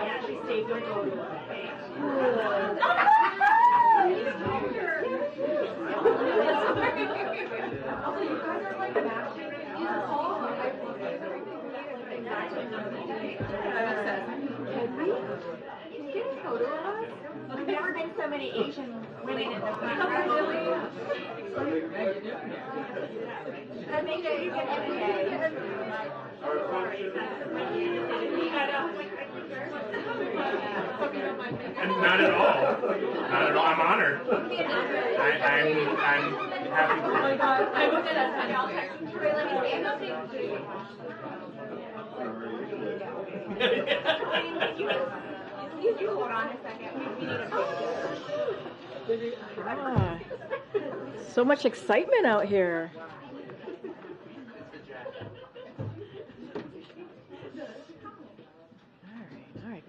actually saved their photo. I've never been so many Asian women in the front row. That makes it even every day. Not at all. Not at all. I'm honored. I'm happy. Oh my God. I looked at that and I'll text you. You hold on a second. We need a So much excitement out here.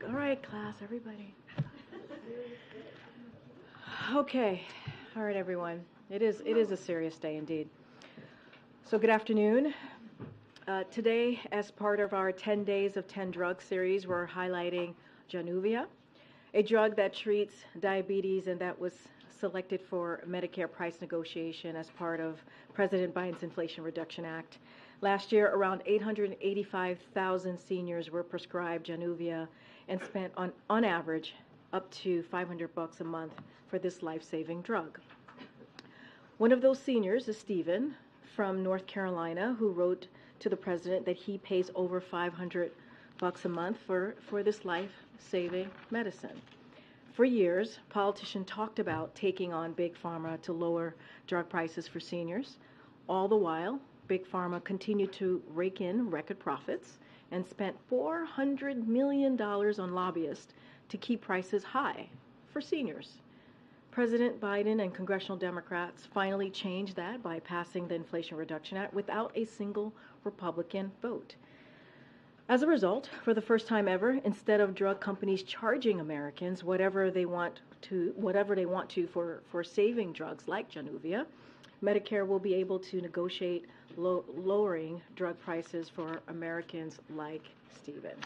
All right, class, everybody. Okay, all right, everyone. It is a serious day indeed. So good afternoon. Today, as part of our 10 Days of 10 Drugs series, we're highlighting Januvia, a drug that treats diabetes and that was selected for Medicare price negotiation as part of President Biden's Inflation Reduction Act. Last year, around 885,000 seniors were prescribed Januvia and spent on average up to $500 a month for this life-saving drug. One of those seniors is Stephen from North Carolina, who wrote to the president that he pays over $500 a month for this life-saving medicine. For years, politicians talked about taking on Big Pharma to lower drug prices for seniors. All the while, Big Pharma continued to rake in record profits and spent $400 million on lobbyists to keep prices high for seniors. President Biden and congressional Democrats finally changed that by passing the Inflation Reduction Act without a single Republican vote. As a result, for the first time ever, instead of drug companies charging Americans whatever they want to for saving drugs like Januvia, Medicare will be able to negotiate lowering drug prices for Americans like Stephen.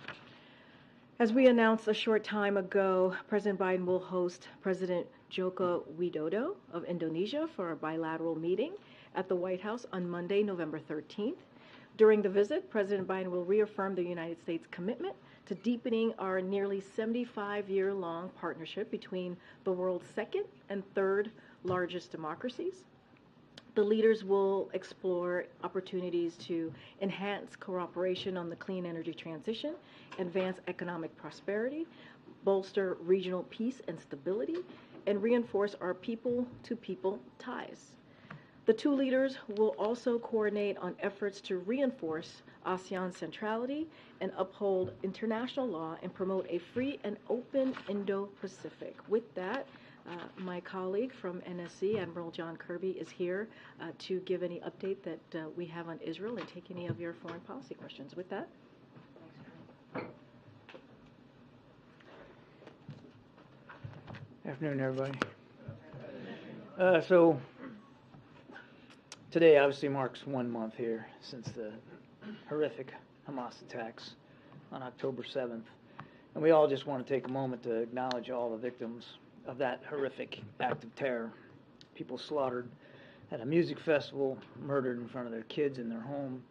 As we announced a short time ago, President Biden will host President Joko Widodo of Indonesia for a bilateral meeting at the White House on Monday, November 13th. During the visit, President Biden will reaffirm the United States' commitment to deepening our nearly 75-year-long partnership between the world's second and third largest democracies. The leaders will explore opportunities to enhance cooperation on the clean energy transition, advance economic prosperity, bolster regional peace and stability, and reinforce our people-to-people ties. The two leaders will also coordinate on efforts to reinforce ASEAN centrality and uphold international law and promote a free and open Indo-Pacific. With that, my colleague from NSC, Admiral John Kirby, is here to give any update that we have on Israel and take any of your foreign policy questions. With that. Afternoon, everybody. So today obviously marks 1 month here since the horrific Hamas attacks on October 7th. And we all just want to take a moment to acknowledge all the victims of that horrific act of terror. People slaughtered at a music festival, murdered in front of their kids in their home.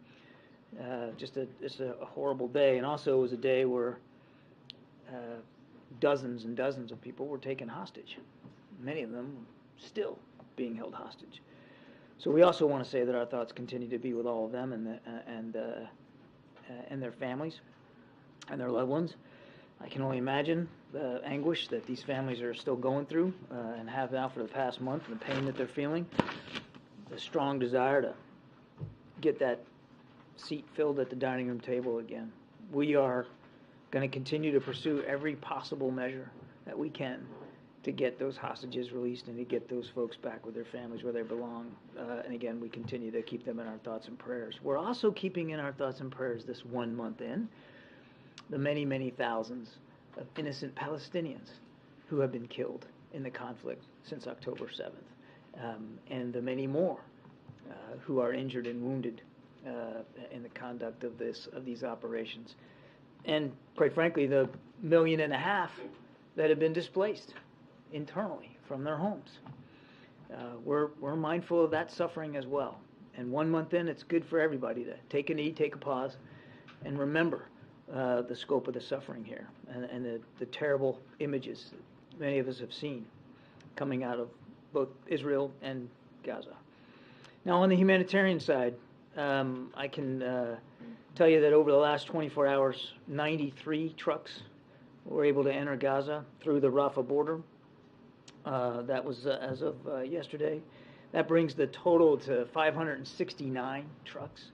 It's a horrible day. And also it was a day where dozens and dozens of people were taken hostage. Many of them still being held hostage. So we also want to say that our thoughts continue to be with all of them and their families and their loved ones. I can only imagine the anguish that these families are still going through and have now for the past month, and the pain that they're feeling, the strong desire to get that seat filled at the dining room table again. We are going to continue to pursue every possible measure that we can to get those hostages released and to get those folks back with their families where they belong. And again, we continue to keep them in our thoughts and prayers. We're also keeping in our thoughts and prayers this 1 month in the many, many thousands of innocent Palestinians who have been killed in the conflict since October 7th, and the many more who are injured and wounded in the conduct of these operations. And quite frankly, the 1.5 million that have been displaced internally from their homes. We're mindful of that suffering as well. And 1 month in, it's good for everybody to take a knee, take a pause, and remember the scope of the suffering here and the terrible images that many of us have seen coming out of both Israel and Gaza. Now, on the humanitarian side, I can tell you that over the last 24 hours, 93 trucks were able to enter Gaza through the Rafah border. That was as of yesterday. That brings the total to 569 trucks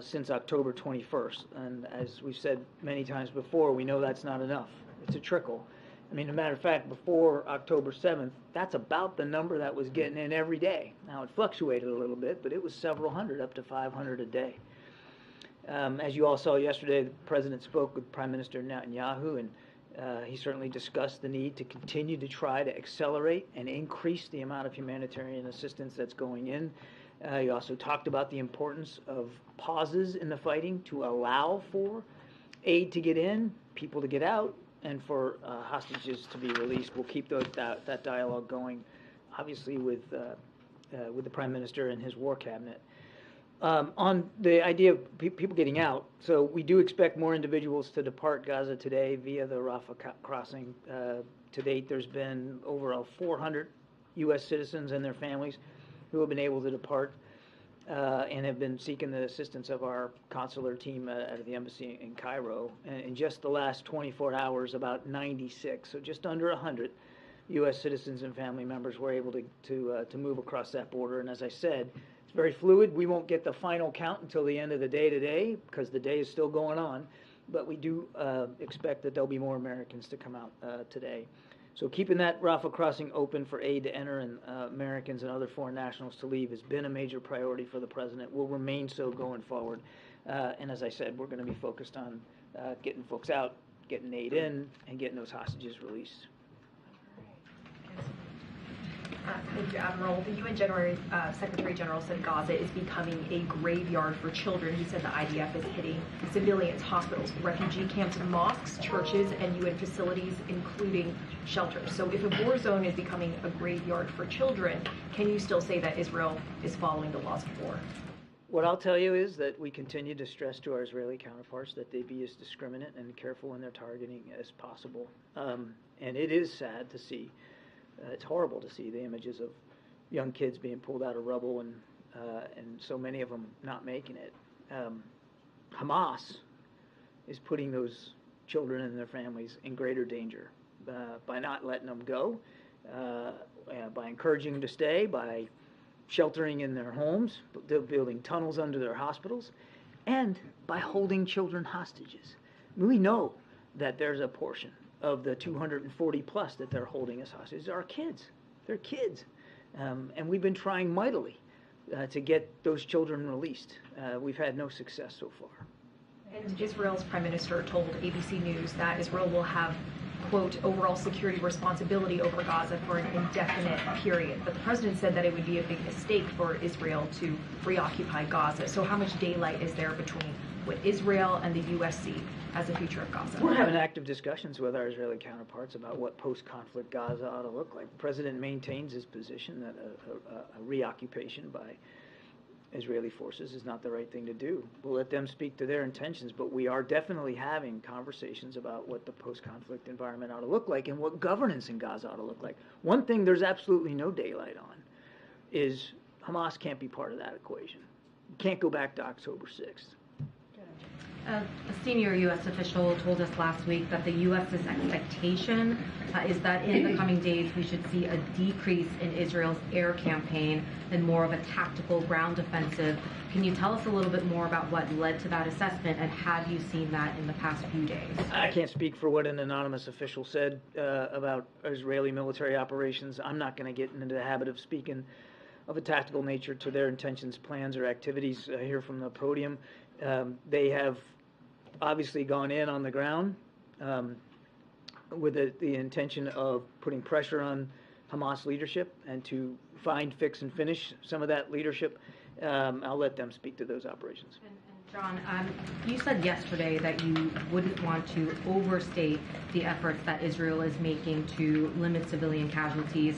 since October 21st. And as we've said many times before, we know that's not enough. It's a trickle. I mean, as a matter of fact, before October 7th, that's about the number that was getting in every day. Now, it fluctuated a little bit, but it was several hundred, up to 500 a day. As you all saw yesterday, the President spoke with Prime Minister Netanyahu, and he certainly discussed the need to continue to try to accelerate and increase the amount of humanitarian assistance that's going in. He also talked about the importance of pauses in the fighting to allow for aid to get in, people to get out, and for hostages to be released. We'll keep that dialogue going, obviously, with the Prime Minister and his war cabinet. On the idea of people getting out, so we do expect more individuals to depart Gaza today via the Rafah crossing. To date, there's been over 400 U.S. citizens and their families who have been able to depart and have been seeking the assistance of our consular team at the embassy in Cairo. And in just the last 24 hours, about 96, so just under 100 U.S. citizens and family members were able to move across that border. And as I said, it's very fluid. We won't get the final count until the end of the day today because the day is still going on. But we do expect that there'll be more Americans to come out today. So keeping that Rafah crossing open for aid to enter and Americans and other foreign nationals to leave has been a major priority for the President, will remain so going forward. And as I said, we're going to be focused on getting folks out, getting aid in, and getting those hostages released. Thank you, Admiral. The UN Secretary General said Gaza is becoming a graveyard for children. He said the IDF is hitting civilians, hospitals, refugee camps, mosques, churches, and UN facilities, including shelters. So if a war zone is becoming a graveyard for children, can you still say that Israel is following the laws of war? What I'll tell you is that we continue to stress to our Israeli counterparts that they be as discriminate and careful in their targeting as possible. And it is sad to see. It's horrible to see the images of young kids being pulled out of rubble and so many of them not making it. Hamas is putting those children and their families in greater danger by not letting them go, by encouraging them to stay, by sheltering in their homes, building tunnels under their hospitals, and by holding children hostages. We know that there's a portion of the 240 plus that they're holding as hostages are kids. They're kids. And we've been trying mightily to get those children released. We've had no success so far. And Israel's Prime Minister told ABC News that Israel will have, quote, overall security responsibility over Gaza for an indefinite period. But the President said that it would be a big mistake for Israel to reoccupy Gaza. So how much daylight is there between what Israel and the U.S. see as the future of Gaza? We're having active discussions with our Israeli counterparts about what post-conflict Gaza ought to look like. The President maintains his position that a reoccupation by Israeli forces is not the right thing to do. We'll let them speak to their intentions, but we are definitely having conversations about what the post-conflict environment ought to look like and what governance in Gaza ought to look like. One thing there's absolutely no daylight on is Hamas can't be part of that equation. You can't go back to October 6th. A senior U.S. official told us last week that the U.S.'s expectation is that in the coming days we should see a decrease in Israel's air campaign and more of a tactical ground offensive. Can you tell us a little bit more about what led to that assessment, and have you seen that in the past few days? I can't speak for what an anonymous official said about Israeli military operations. I'm not going to get into the habit of speaking of a tactical nature to their intentions, plans, or activities here from the podium. They have obviously gone in on the ground with the intention of putting pressure on Hamas leadership and to find, fix, and finish some of that leadership. I'll let them speak to those operations. And John, you said yesterday that you wouldn't want to overstate the efforts that Israel is making to limit civilian casualties.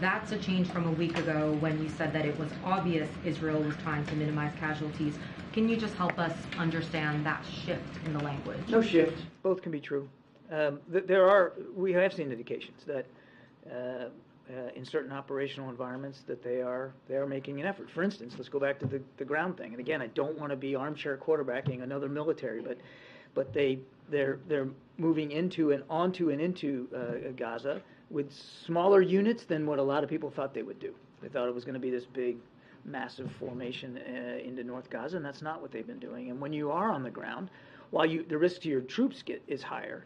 That's a change from a week ago when you said that it was obvious Israel was trying to minimize casualties. Can you just help us understand that shift in the language? No shift. Both can be true. We have seen indications that in certain operational environments that they are making an effort. For instance, let's go back to the ground thing. And again, I don't want to be armchair quarterbacking another military, but they're moving into and onto and into Gaza with smaller units than what a lot of people thought they would do. They thought it was going to be this big, massive formation into North Gaza, and that's not what they've been doing. And when you are on the ground, while the risk to your troops is higher,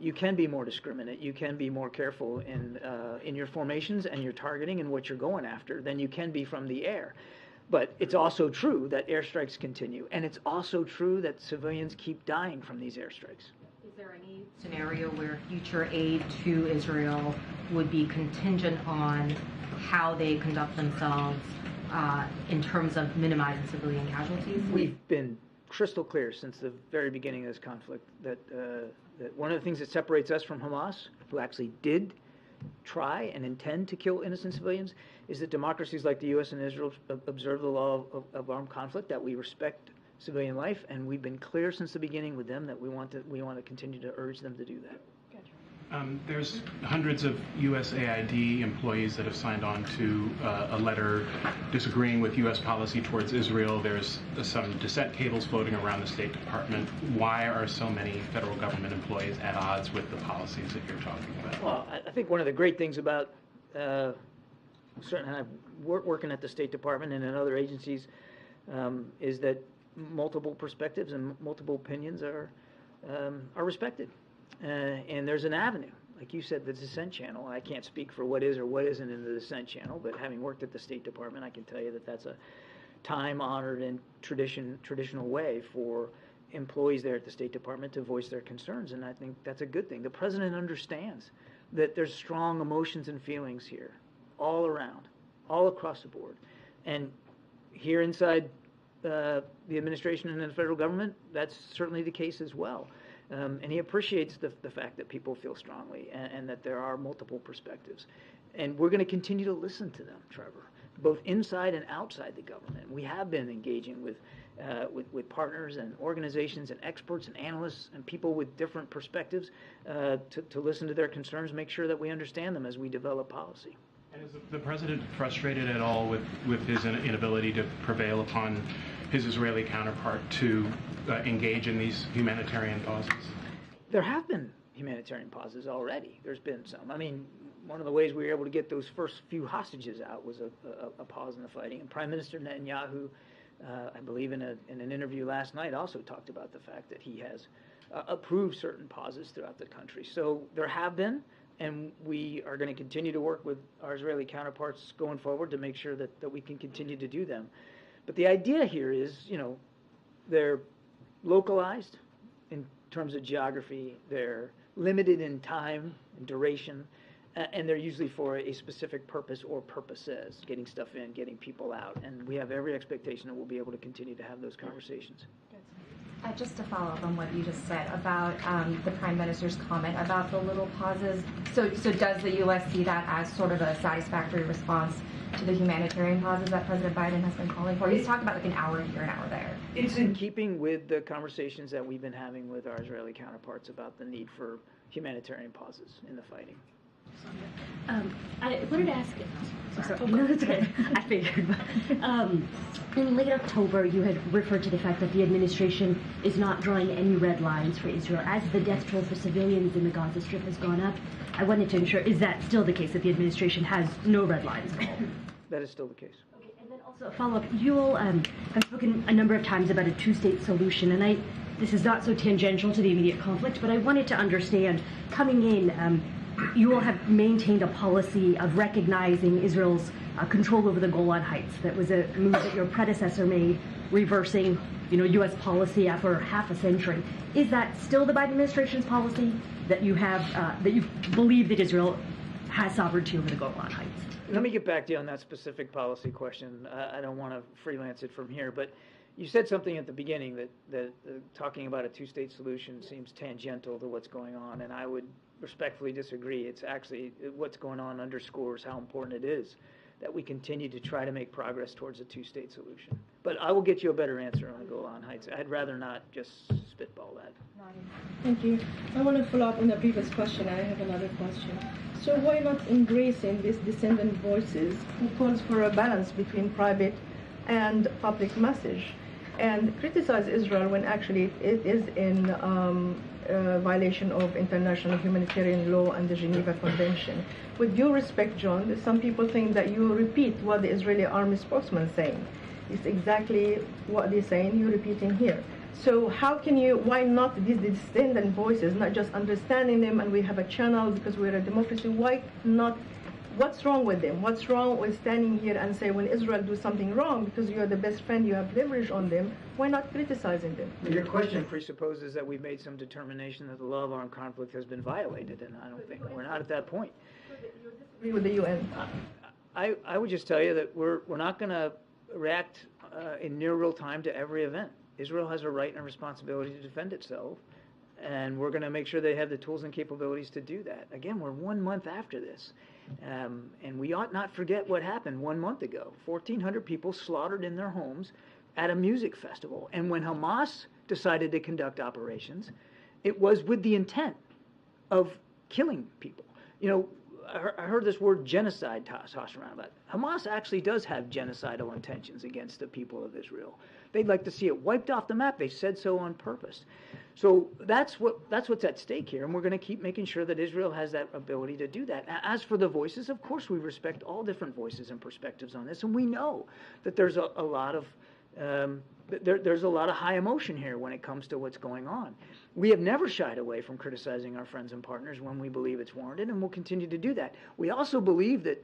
you can be more discriminate. You can be more careful in your formations and your targeting and what you're going after than you can be from the air. But it's also true that airstrikes continue, and it's also true that civilians keep dying from these airstrikes. Is there any scenario where future aid to Israel would be contingent on how they conduct themselves in terms of minimizing civilian casualties? We've been crystal clear since the very beginning of this conflict that one of the things that separates us from Hamas, who actually did try and intend to kill innocent civilians, is that democracies like the U.S. and Israel observe the law of armed conflict, that we respect civilian life, and we've been clear since the beginning with them that we want to continue to urge them to do that. There's hundreds of USAID employees that have signed on to a letter disagreeing with U.S. policy towards Israel. There's some dissent cables floating around the State Department. Why are so many federal government employees at odds with the policies that you're talking about? Well, I think one of the great things about certainly working at the State Department and in other agencies is that multiple perspectives and multiple opinions are respected. And there's an avenue, like you said, the dissent channel. I can't speak for what is or what isn't in the dissent channel, but having worked at the State Department, I can tell you that that's a time-honored and traditional way for employees there at the State Department to voice their concerns, and I think that's a good thing. The President understands that there's strong emotions and feelings here, all around, all across the board. And here inside the administration and the federal government, that's certainly the case as well. And he appreciates the fact that people feel strongly and that there are multiple perspectives. And we're going to continue to listen to them, Trevor, both inside and outside the government. We have been engaging with partners and organizations and experts and analysts and people with different perspectives to listen to their concerns, make sure that we understand them as we develop policy. And is the President frustrated at all with his inability to prevail upon his Israeli counterpart to engage in these humanitarian pauses? There have been humanitarian pauses already. There's been some. I mean, one of the ways we were able to get those first few hostages out was a pause in the fighting. And Prime Minister Netanyahu, I believe in an interview last night, also talked about the fact that he has approved certain pauses throughout the country. So there have been, and we are going to continue to work with our Israeli counterparts going forward to make sure that we can continue to do them. But the idea here is, they're localized in terms of geography, they're limited in time and duration, and they're usually for a specific purpose or purposes, getting stuff in, getting people out. And we have every expectation that we'll be able to continue to have those conversations. Just to follow up on what you just said about the Prime Minister's comment about the little pauses. So does the U.S. see that as sort of a satisfactory response to the humanitarian pauses that President Biden has been calling for? He's talking about like an hour here, an hour there. It's in keeping with the conversations that we've been having with our Israeli counterparts about the need for humanitarian pauses in the fighting. I wanted to ask. No, that's okay. I figured. In late October, you had referred to the fact that the administration is not drawing any red lines for Israel. As the death toll for civilians in the Gaza Strip has gone up, I wanted to ensure, is that still the case, that the administration has no red lines at all? That is still the case. Okay, and then also a follow-up. You all have spoken a number of times about a two-state solution, and this is not so tangential to the immediate conflict, but I wanted to understand, coming in, you all have maintained a policy of recognizing Israel's control over the Golan Heights. That was a move that your predecessor made, reversing, U.S. policy after half a century. Is that still the Biden administration's policy, that you have, that you believe that Israel has sovereignty over the Golan Heights? Let me get back to you on that specific policy question. I don't want to freelance it from here, but you said something at the beginning that talking about a two-state solution seems tangential to what's going on, and I would respectfully disagree. It's actually what's going on underscores how important it is that we continue to try to make progress towards a two-state solution. But I will get you a better answer on the Golan Heights. I'd rather not just spitball that. Thank you. I want to follow up on the previous question. I have another question. So why not embracing these dissident voices who calls for a balance between private and public message, and criticize Israel when actually it is in violation of international humanitarian law and the Geneva Convention? With due respect, John, some people think that you repeat what the Israeli army spokesman is saying. It's exactly what they're saying, you're repeating here. So how can you, why not these dissident voices, not just understanding them and we have a channel because we're a democracy, why not, what's wrong with them? What's wrong with standing here and say when Israel do something wrong, because you're the best friend, you have leverage on them, why not criticizing them? Your question presupposes that we've made some determination that the law of armed conflict has been violated, and I don't think, we're not at that point. You disagree with the UN? I would just tell you that we're not going to react in near real time to every event. Israel has a right and a responsibility to defend itself, and we're going to make sure they have the tools and capabilities to do that. Again, we're 1 month after this, and we ought not forget what happened 1 month ago. 1,400 people slaughtered in their homes at a music festival, and when Hamas decided to conduct operations, it was with the intent of killing people. You know, I heard this word genocide tossed around about it. Hamas actually does have genocidal intentions against the people of Israel. They'd like to see it wiped off the map. They said so on purpose. So that's what's at stake here, and we're going to keep making sure that Israel has that ability to do that. As for the voices, of course we respect all different voices and perspectives on this, and we know that there's a lot of there's a lot of high emotion here when it comes to what's going on. We have never shied away from criticizing our friends and partners when we believe it's warranted, and we'll continue to do that. We also believe that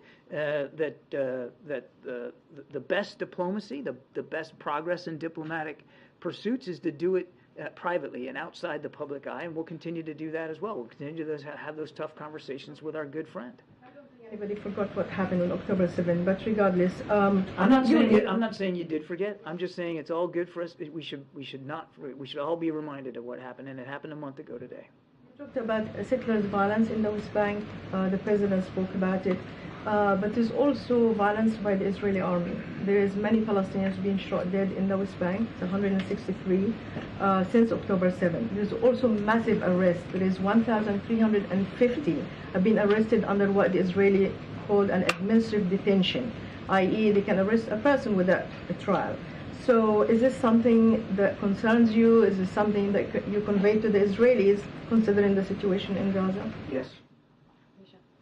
the best diplomacy, the best progress in diplomatic pursuits is to do it privately and outside the public eye, and we'll continue to do that as well. We'll continue to have those tough conversations with our good friend. Anybody forgot what happened on October 7th, but regardless, I'm not saying you did forget. I'm just saying it's all good for us. We should all be reminded of what happened, and it happened a month ago today. You talked about settlers' violence in the West Bank. The president spoke about it, but there's also violence by the Israeli army. There is many Palestinians being shot dead in the West Bank. It's 163 since October 7th. There's also massive arrests. There is 1,350 have been arrested under what the Israeli called an administrative detention, i.e. they can arrest a person without a trial. So is this something that concerns you? Is this something that you convey to the Israelis considering the situation in Gaza? Yes.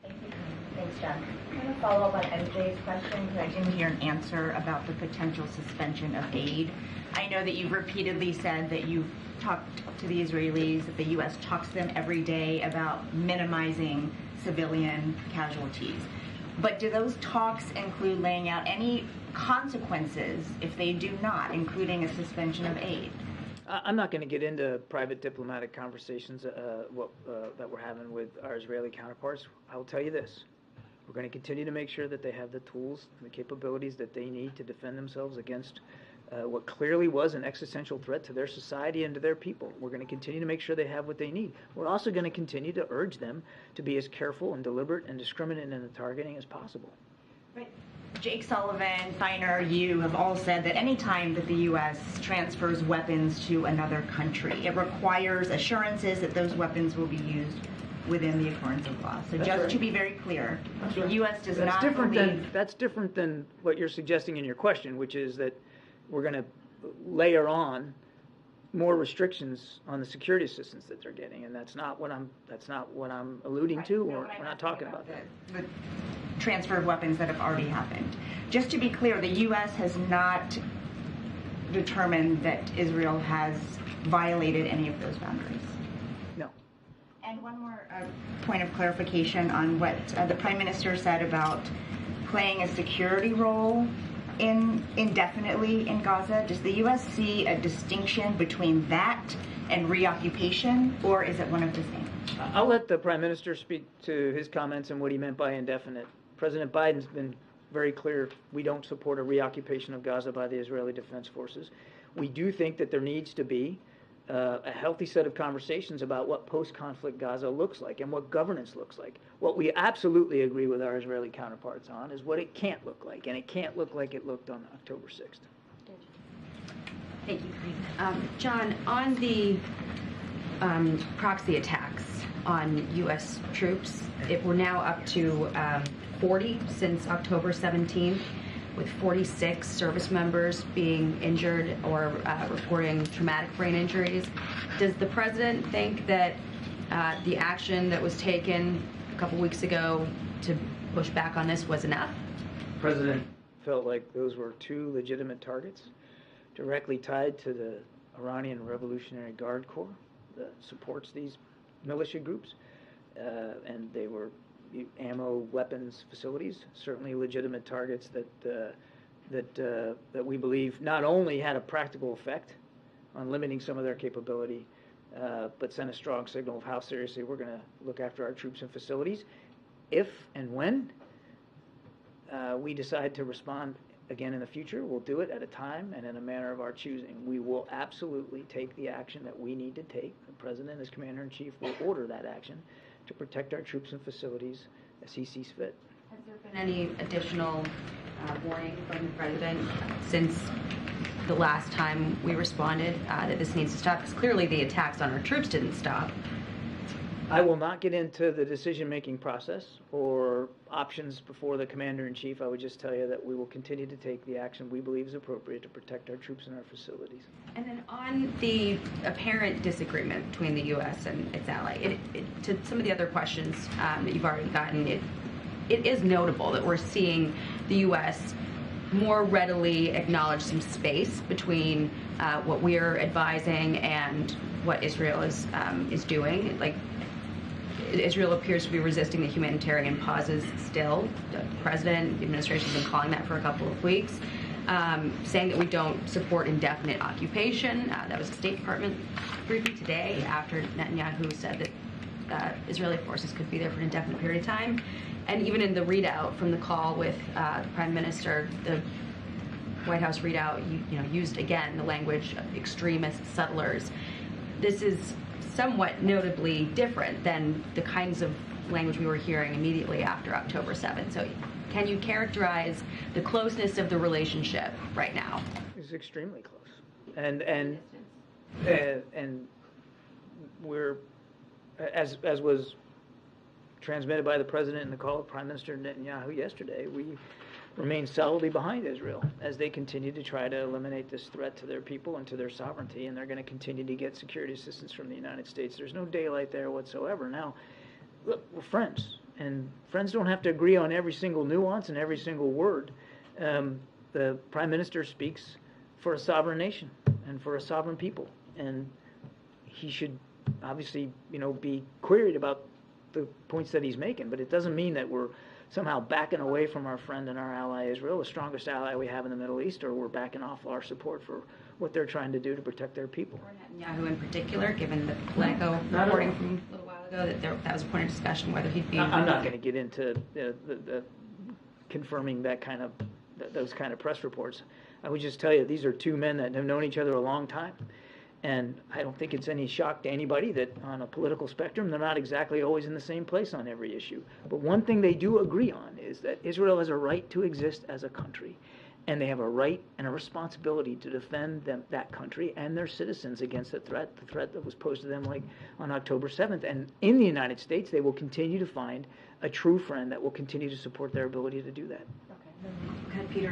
Thank you. Thanks, John. I'm going to follow up on MJ's question because I didn't hear an answer about the potential suspension of aid. I know that you've repeatedly said that you've talked to the Israelis, that the U.S. talks to them every day about minimizing civilian casualties. But do those talks include laying out any consequences if they do not, including a suspension of aid? I'm not going to get into private diplomatic conversations that we're having with our Israeli counterparts. I will tell you this. We're going to continue to make sure that they have the tools and the capabilities that they need to defend themselves against what clearly was an existential threat to their society and to their people. We're going to continue to make sure they have what they need. We're also going to continue to urge them to be as careful and deliberate and discriminate in the targeting as possible. Right. Jake Sullivan, Feiner, you have all said that any time that the U.S. transfers weapons to another country, it requires assurances that those weapons will be used within the occurrence of law. So just to be very clear, the U.S. does not believe... That's different than what you're suggesting in your question, which is that we're going to layer on more restrictions on the security assistance that they're getting, and that's not what I'm alluding to, or we're not talking about that. The transfer of weapons that have already happened. Just to be clear, the U.S. has not determined that Israel has violated any of those boundaries. No. And one more point of clarification on what the Prime Minister said about playing a security role indefinitely in Gaza. Does the U.S. see a distinction between that and reoccupation, or is it one of the same? I'll let the Prime Minister speak to his comments and what he meant by indefinite President Biden's been very clear, we don't support a reoccupation of Gaza by the Israeli Defense Forces. We do think that there needs to be a healthy set of conversations about what post-conflict Gaza looks like and what governance looks like. What we absolutely agree with our Israeli counterparts on is what it can't look like, and it can't look like it looked on October 6th. Thank you, Karine. John, on the proxy attacks on U.S. troops, we're now up to 40 since October 17th, with 46 service members being injured or reporting traumatic brain injuries. Does the president think that the action that was taken a couple weeks ago to push back on this was enough? The president felt like those were two legitimate targets directly tied to the Iranian Revolutionary Guard Corps that supports these militia groups, and they were ammo, weapons facilities, certainly legitimate targets that we believe not only had a practical effect on limiting some of their capability, but sent a strong signal of how seriously we're going to look after our troops and facilities. If and when we decide to respond again in the future, we'll do it at a time and in a manner of our choosing. We will absolutely take the action that we need to take. The President, as Commander-in-Chief, will order that action to protect our troops and facilities as he sees fit. Has there been any additional warning from the President since the last time we responded that this needs to stop? Because clearly the attacks on our troops didn't stop. I will not get into the decision-making process or options before the Commander-in-Chief. I would just tell you that we will continue to take the action we believe is appropriate to protect our troops and our facilities. And then on the apparent disagreement between the U.S. and its ally, to some of the other questions that you've already gotten, it is notable that we're seeing the U.S. more readily acknowledge some space between what we're advising and what Israel is doing. Like, Israel appears to be resisting the humanitarian pauses still. The President, the administration has been calling that for a couple of weeks, saying that we don't support indefinite occupation. That was a State Department briefing today after Netanyahu said that Israeli forces could be there for an indefinite period of time. And even in the readout from the call with the Prime Minister, the White House readout used again the language of extremist settlers. This is somewhat notably different than the kinds of language we were hearing immediately after October 7th. So can you characterize the closeness of the relationship right now? It's extremely close. And we're, as was transmitted by the President in the call of Prime Minister Netanyahu yesterday, we remain solidly behind Israel as they continue to try to eliminate this threat to their people and to their sovereignty, and they're going to continue to get security assistance from the United States. There's no daylight there whatsoever. Now, look, we're friends, and friends don't have to agree on every single nuance and every single word. The Prime Minister speaks for a sovereign nation and for a sovereign people, and he should obviously, be queried about the points that he's making, but it doesn't mean that we're somehow backing away from our friend and our ally Israel, the strongest ally we have in the Middle East, or we're backing off our support for what they're trying to do to protect their people. Or Netanyahu in particular, given the Politico reporting from a little while ago that was a point of discussion whether he'd be... I'm not going to get into the confirming those kind of press reports. I would just tell you these are two men that have known each other a long time. And I don't think it's any shock to anybody that on a political spectrum, they're not exactly always in the same place on every issue. But one thing they do agree on is that Israel has a right to exist as a country, and they have a right and a responsibility to defend that country and their citizens against the threat that was posed to them like on October 7th. And in the United States, they will continue to find a true friend that will continue to support their ability to do that.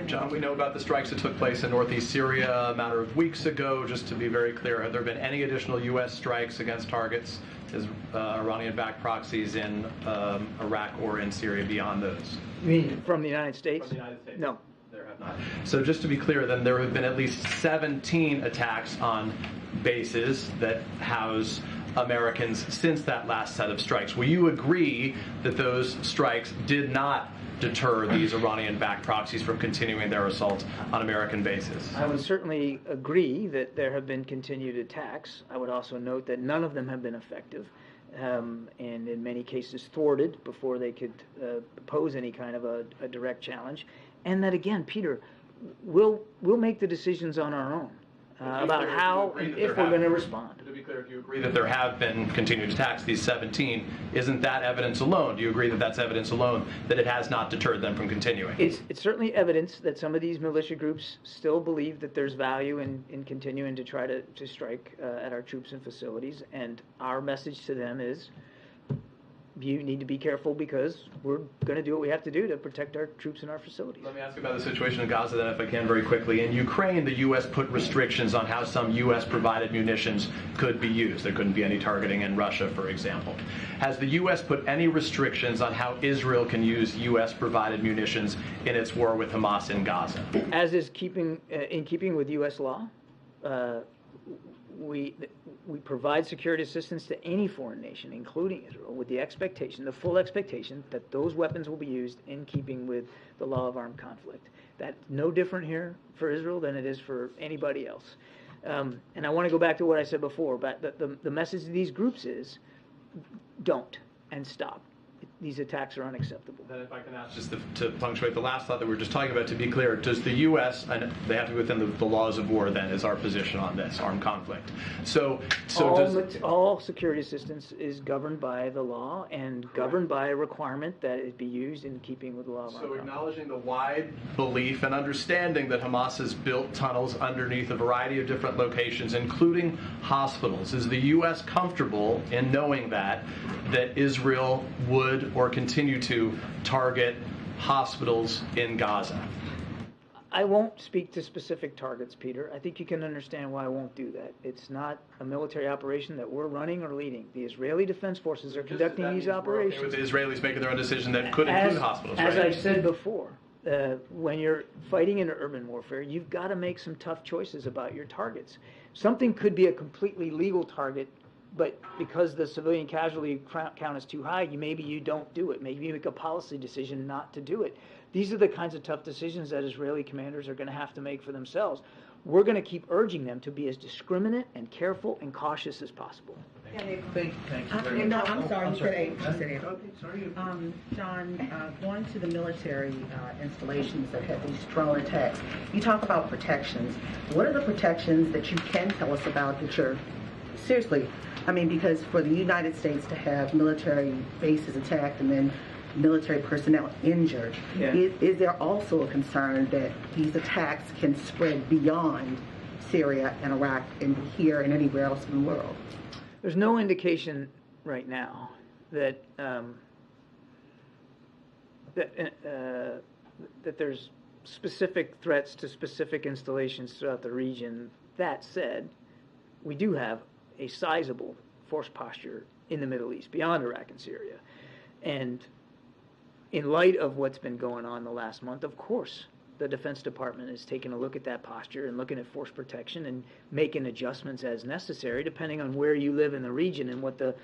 John, we know about the strikes that took place in northeast Syria a matter of weeks ago. Just to be very clear, have there been any additional U.S. strikes against targets as Iranian-backed proxies in Iraq or in Syria beyond those? You mean from the United States? From the United States? No. There have not. So just to be clear, then, there have been at least 17 attacks on bases that house Americans since that last set of strikes. Will you agree that those strikes did not deter these Iranian-backed proxies from continuing their assaults on American bases? I would certainly agree that there have been continued attacks. I would also note that none of them have been effective. and in many cases thwarted before they could pose any kind of a direct challenge. And that, again, Peter, we'll make the decisions on our own about how and if we're going to respond. To be clear, if you agree that there have been continued attacks, these 17, isn't that evidence alone? Do you agree that that's evidence alone that it has not deterred them from continuing? It's certainly evidence that some of these militia groups still believe that there's value in continuing to try to strike at our troops and facilities, and our message to them is, you need to be careful because we're going to do what we have to do to protect our troops and our facilities. Let me ask you about the situation in Gaza then, if I can, very quickly. In Ukraine, the U.S. put restrictions on how some U.S.-provided munitions could be used. There couldn't be any targeting in Russia, for example. Has the U.S. put any restrictions on how Israel can use U.S.-provided munitions in its war with Hamas in Gaza? As is in keeping with U.S. law, we provide security assistance to any foreign nation, including Israel, with the expectation, the full expectation, that those weapons will be used in keeping with the law of armed conflict. That's no different here for Israel than it is for anybody else. And I want to go back to what I said before, but the message of these groups is, don't and stop. These attacks are unacceptable. Then if I can ask just to punctuate the last thought that we were just talking about, to be clear, does the U.S., and they have to be within the laws of war then, is our position on this, armed conflict. All security assistance is governed by the law and governed by a requirement that it be used in keeping with the law of armed conflict. So acknowledging the wide belief and understanding that Hamas has built tunnels underneath a variety of different locations, including hospitals, is the U.S. comfortable in knowing that Israel would or continue to target hospitals in Gaza? I won't speak to specific targets, Peter. I think you can understand why I won't do that. It's not a military operation that we're running or leading. The Israeli Defense Forces are conducting these operations. Okay with the Israelis making their own decision that could include hospitals, right? As I've said before, when you're fighting in urban warfare, you've got to make some tough choices about your targets. Something could be a completely legal target, but because the civilian casualty count is too high, maybe you don't do it. Maybe you make a policy decision not to do it. These are the kinds of tough decisions that Israeli commanders are going to have to make for themselves. We're going to keep urging them to be as discriminate and careful and cautious as possible. Thank you very much. I'm sorry, you said eight. John, going to the military installations that had these drone attacks, you talk about protections. What are the protections that you can tell us about that you're seriously, because for the United States to have military bases attacked and then military personnel injured, is there also a concern that these attacks can spread beyond Syria and Iraq and here and anywhere else in the world? There's no indication right now that that there's specific threats to specific installations throughout the region. That said, we do have a sizable force posture in the Middle East, beyond Iraq and Syria. And in light of what's been going on the last month, of course, the Defense Department is taking a look at that posture and looking at force protection and making adjustments as necessary, depending on where you live in the region and what the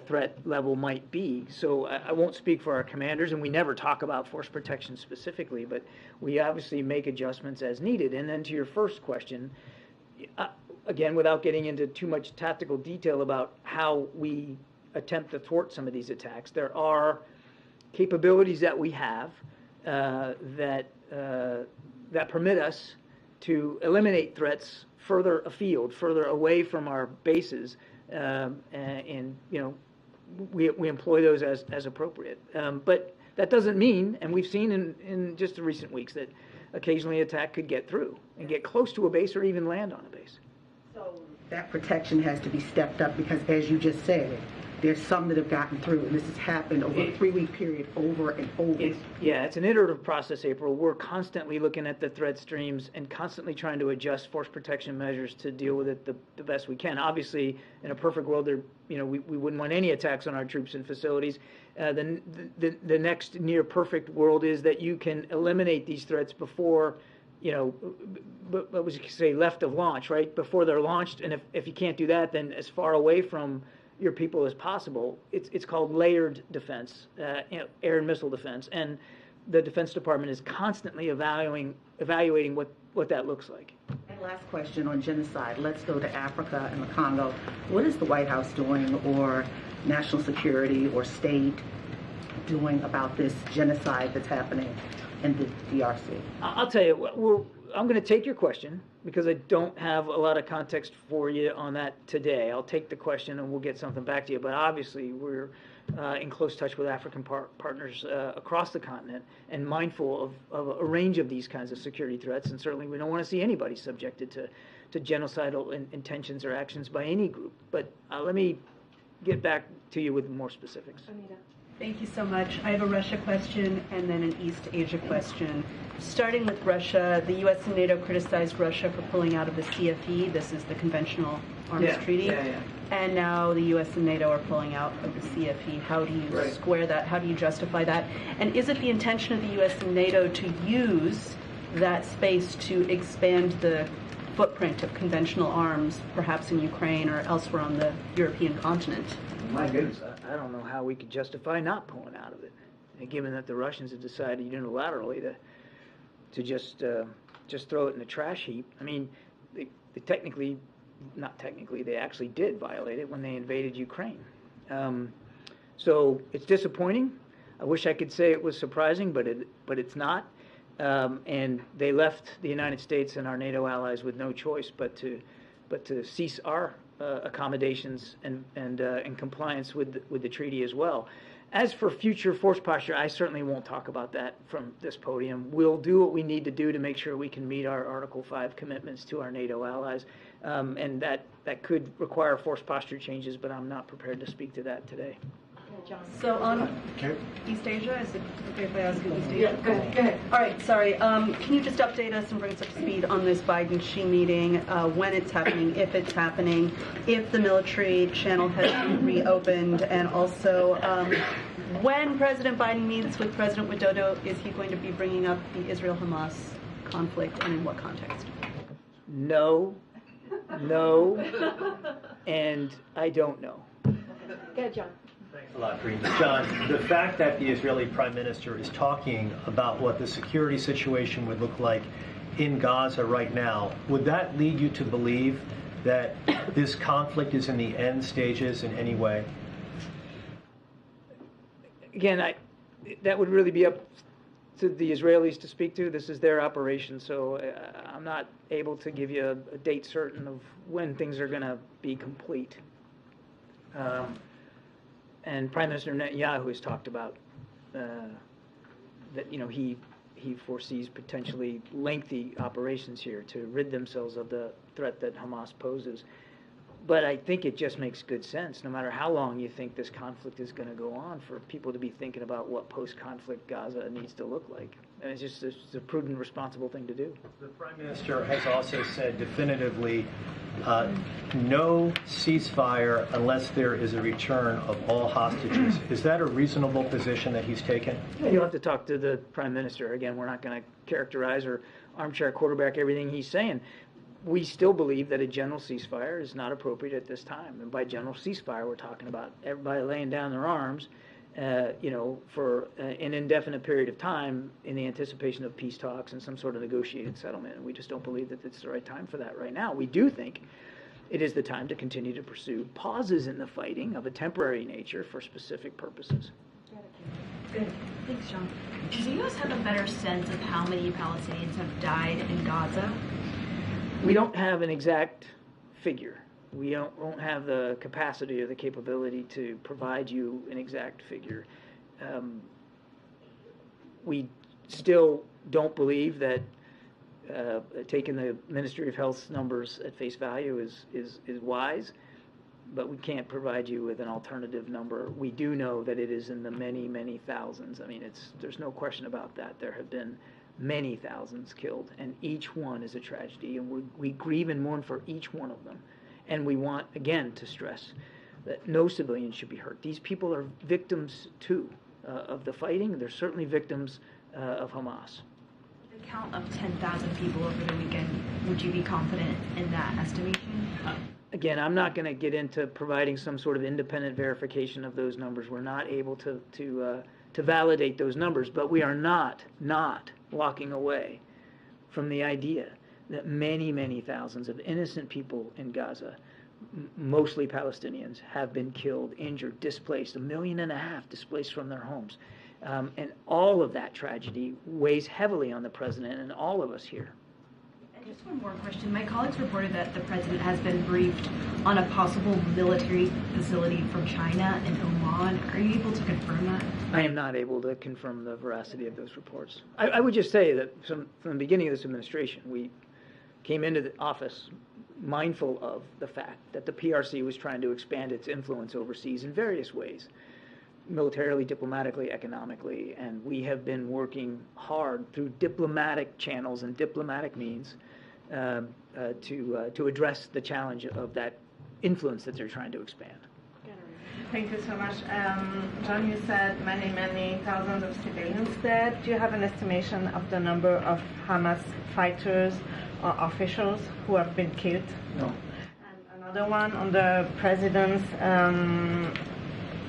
threat level might be. So I won't speak for our commanders, and we never talk about force protection specifically, but we obviously make adjustments as needed. And then to your first question, again, without getting into too much tactical detail about how we attempt to thwart some of these attacks, there are capabilities that we have that permit us to eliminate threats further afield, further away from our bases, and we employ those as appropriate. But that doesn't mean, and we've seen in just the recent weeks, that occasionally an attack could get through and get close to a base or even land on a base. So that protection has to be stepped up because, as you just said, there's some that have gotten through, and this has happened over a 3-week period over and over. It's an iterative process, April. We're constantly looking at the threat streams and constantly trying to adjust force protection measures to deal with it the best we can. Obviously, in a perfect world, we wouldn't want any attacks on our troops and facilities. The next near perfect world is that you can eliminate these threats before, what would you say, left of launch, right? Before they're launched. And if you can't do that, then as far away from your people as possible. It's called layered defense, air and missile defense, and the Defense Department is constantly evaluating what that looks like. And Last question on genocide. Let's go to Africa and the Congo. What is the White House doing, or national security or state doing about this genocide that's happening in the DRC? I'll tell you, I'm going to take your question because I don't have a lot of context for you on that today. I'll take the question and we'll get something back to you. But obviously, we're in close touch with African partners across the continent and mindful of a range of these kinds of security threats. And certainly, we don't want to see anybody subjected to genocidal intentions or actions by any group. But let me get back to you with more specifics. Anita. Thank you so much. I have a Russia question and then an East Asia question. Starting with Russia, the U.S. and NATO criticized Russia for pulling out of the CFE. This is the Conventional Arms Treaty. And now the U.S. and NATO are pulling out of the CFE. How do you square that? How do you justify that? And is it the intention of the U.S. and NATO to use that space to expand the footprint of conventional arms, perhaps in Ukraine or elsewhere on the European continent? My goodness, I don't know how we could justify not pulling out of it, and given that the Russians have decided unilaterally to just throw it in the trash heap. I mean, they actually did violate it when they invaded Ukraine. So it's disappointing. I wish I could say it was surprising, but it's not. And they left the United States and our NATO allies with no choice but to cease our accommodations and compliance with the treaty as well. As for future force posture, I certainly won't talk about that from this podium. We'll do what we need to do to make sure we can meet our Article 5 commitments to our NATO allies, and that could require force posture changes, but I'm not prepared to speak to that today. So on East Asia, is it okay if I ask you East Asia? Yeah, go ahead. All right, sorry. Can you just update us and bring us up to speed on this Biden-Xi meeting, when it's happening, if it's happening, if the military channel has been reopened, and also when President Biden meets with President Widodo, is he going to be bringing up the Israel-Hamas conflict, and in what context? No, and I don't know. Go ahead, John. Thanks a lot, Karine. John, the fact that the Israeli Prime Minister is talking about what the security situation would look like in Gaza right now, would that lead you to believe that this conflict is in the end stages in any way? Again, that would really be up to the Israelis to speak to. This is their operation, so I'm not able to give you a date certain of when things are going to be complete. And Prime Minister Netanyahu has talked about that he foresees potentially lengthy operations here to rid themselves of the threat that Hamas poses. But I think it just makes good sense, no matter how long you think this conflict is going to go on, for people to be thinking about what post-conflict Gaza needs to look like. And it's a prudent, responsible thing to do. The Prime Minister has also said definitively no ceasefire unless there is a return of all hostages. Is that a reasonable position that he's taken? You'll have to talk to the Prime Minister. Again, we're not going to characterize or armchair quarterback everything he's saying. We still believe that a general ceasefire is not appropriate at this time. And by general ceasefire, we're talking about everybody laying down their arms, for an indefinite period of time in the anticipation of peace talks and some sort of negotiated settlement. And we just don't believe that it's the right time for that right now. We do think it is the time to continue to pursue pauses in the fighting of a temporary nature for specific purposes. Good. Thanks, John. Does the U.S. have a better sense of how many Palestinians have died in Gaza? We don't have an exact figure. We don't have the capacity or the capability to provide you an exact figure. We still don't believe that taking the Ministry of Health's numbers at face value is wise, but we can't provide you with an alternative number. We do know that it is in the many, many thousands. I mean, there's no question about that. There have been many thousands killed, and each one is a tragedy, and we grieve and mourn for each one of them. And we want, again, to stress that no civilians should be hurt. These people are victims, too, of the fighting. They're certainly victims of Hamas. The count of 10,000 people over the weekend, would you be confident in that estimation? Again, I'm not going to get into providing some sort of independent verification of those numbers. We're not able to validate those numbers, but we are not walking away from the idea that many, many thousands of innocent people in Gaza, mostly Palestinians, have been killed, injured, displaced, 1.5 million displaced from their homes. And all of that tragedy weighs heavily on the president and all of us here. And just one more question. My colleagues reported that the president has been briefed on a possible military facility from China and Oman. Are you able to confirm that? I am not able to confirm the veracity of those reports. I would just say that from the beginning of this administration, we came into the office mindful of the fact that the PRC was trying to expand its influence overseas in various ways, militarily, diplomatically, economically, and we have been working hard through diplomatic channels and diplomatic means to address the challenge of that influence that they're trying to expand. Thank you so much. John, you said many thousands of civilians dead. Do you have an estimation of the number of Hamas fighters or officials who have been killed? No. And another one on the president's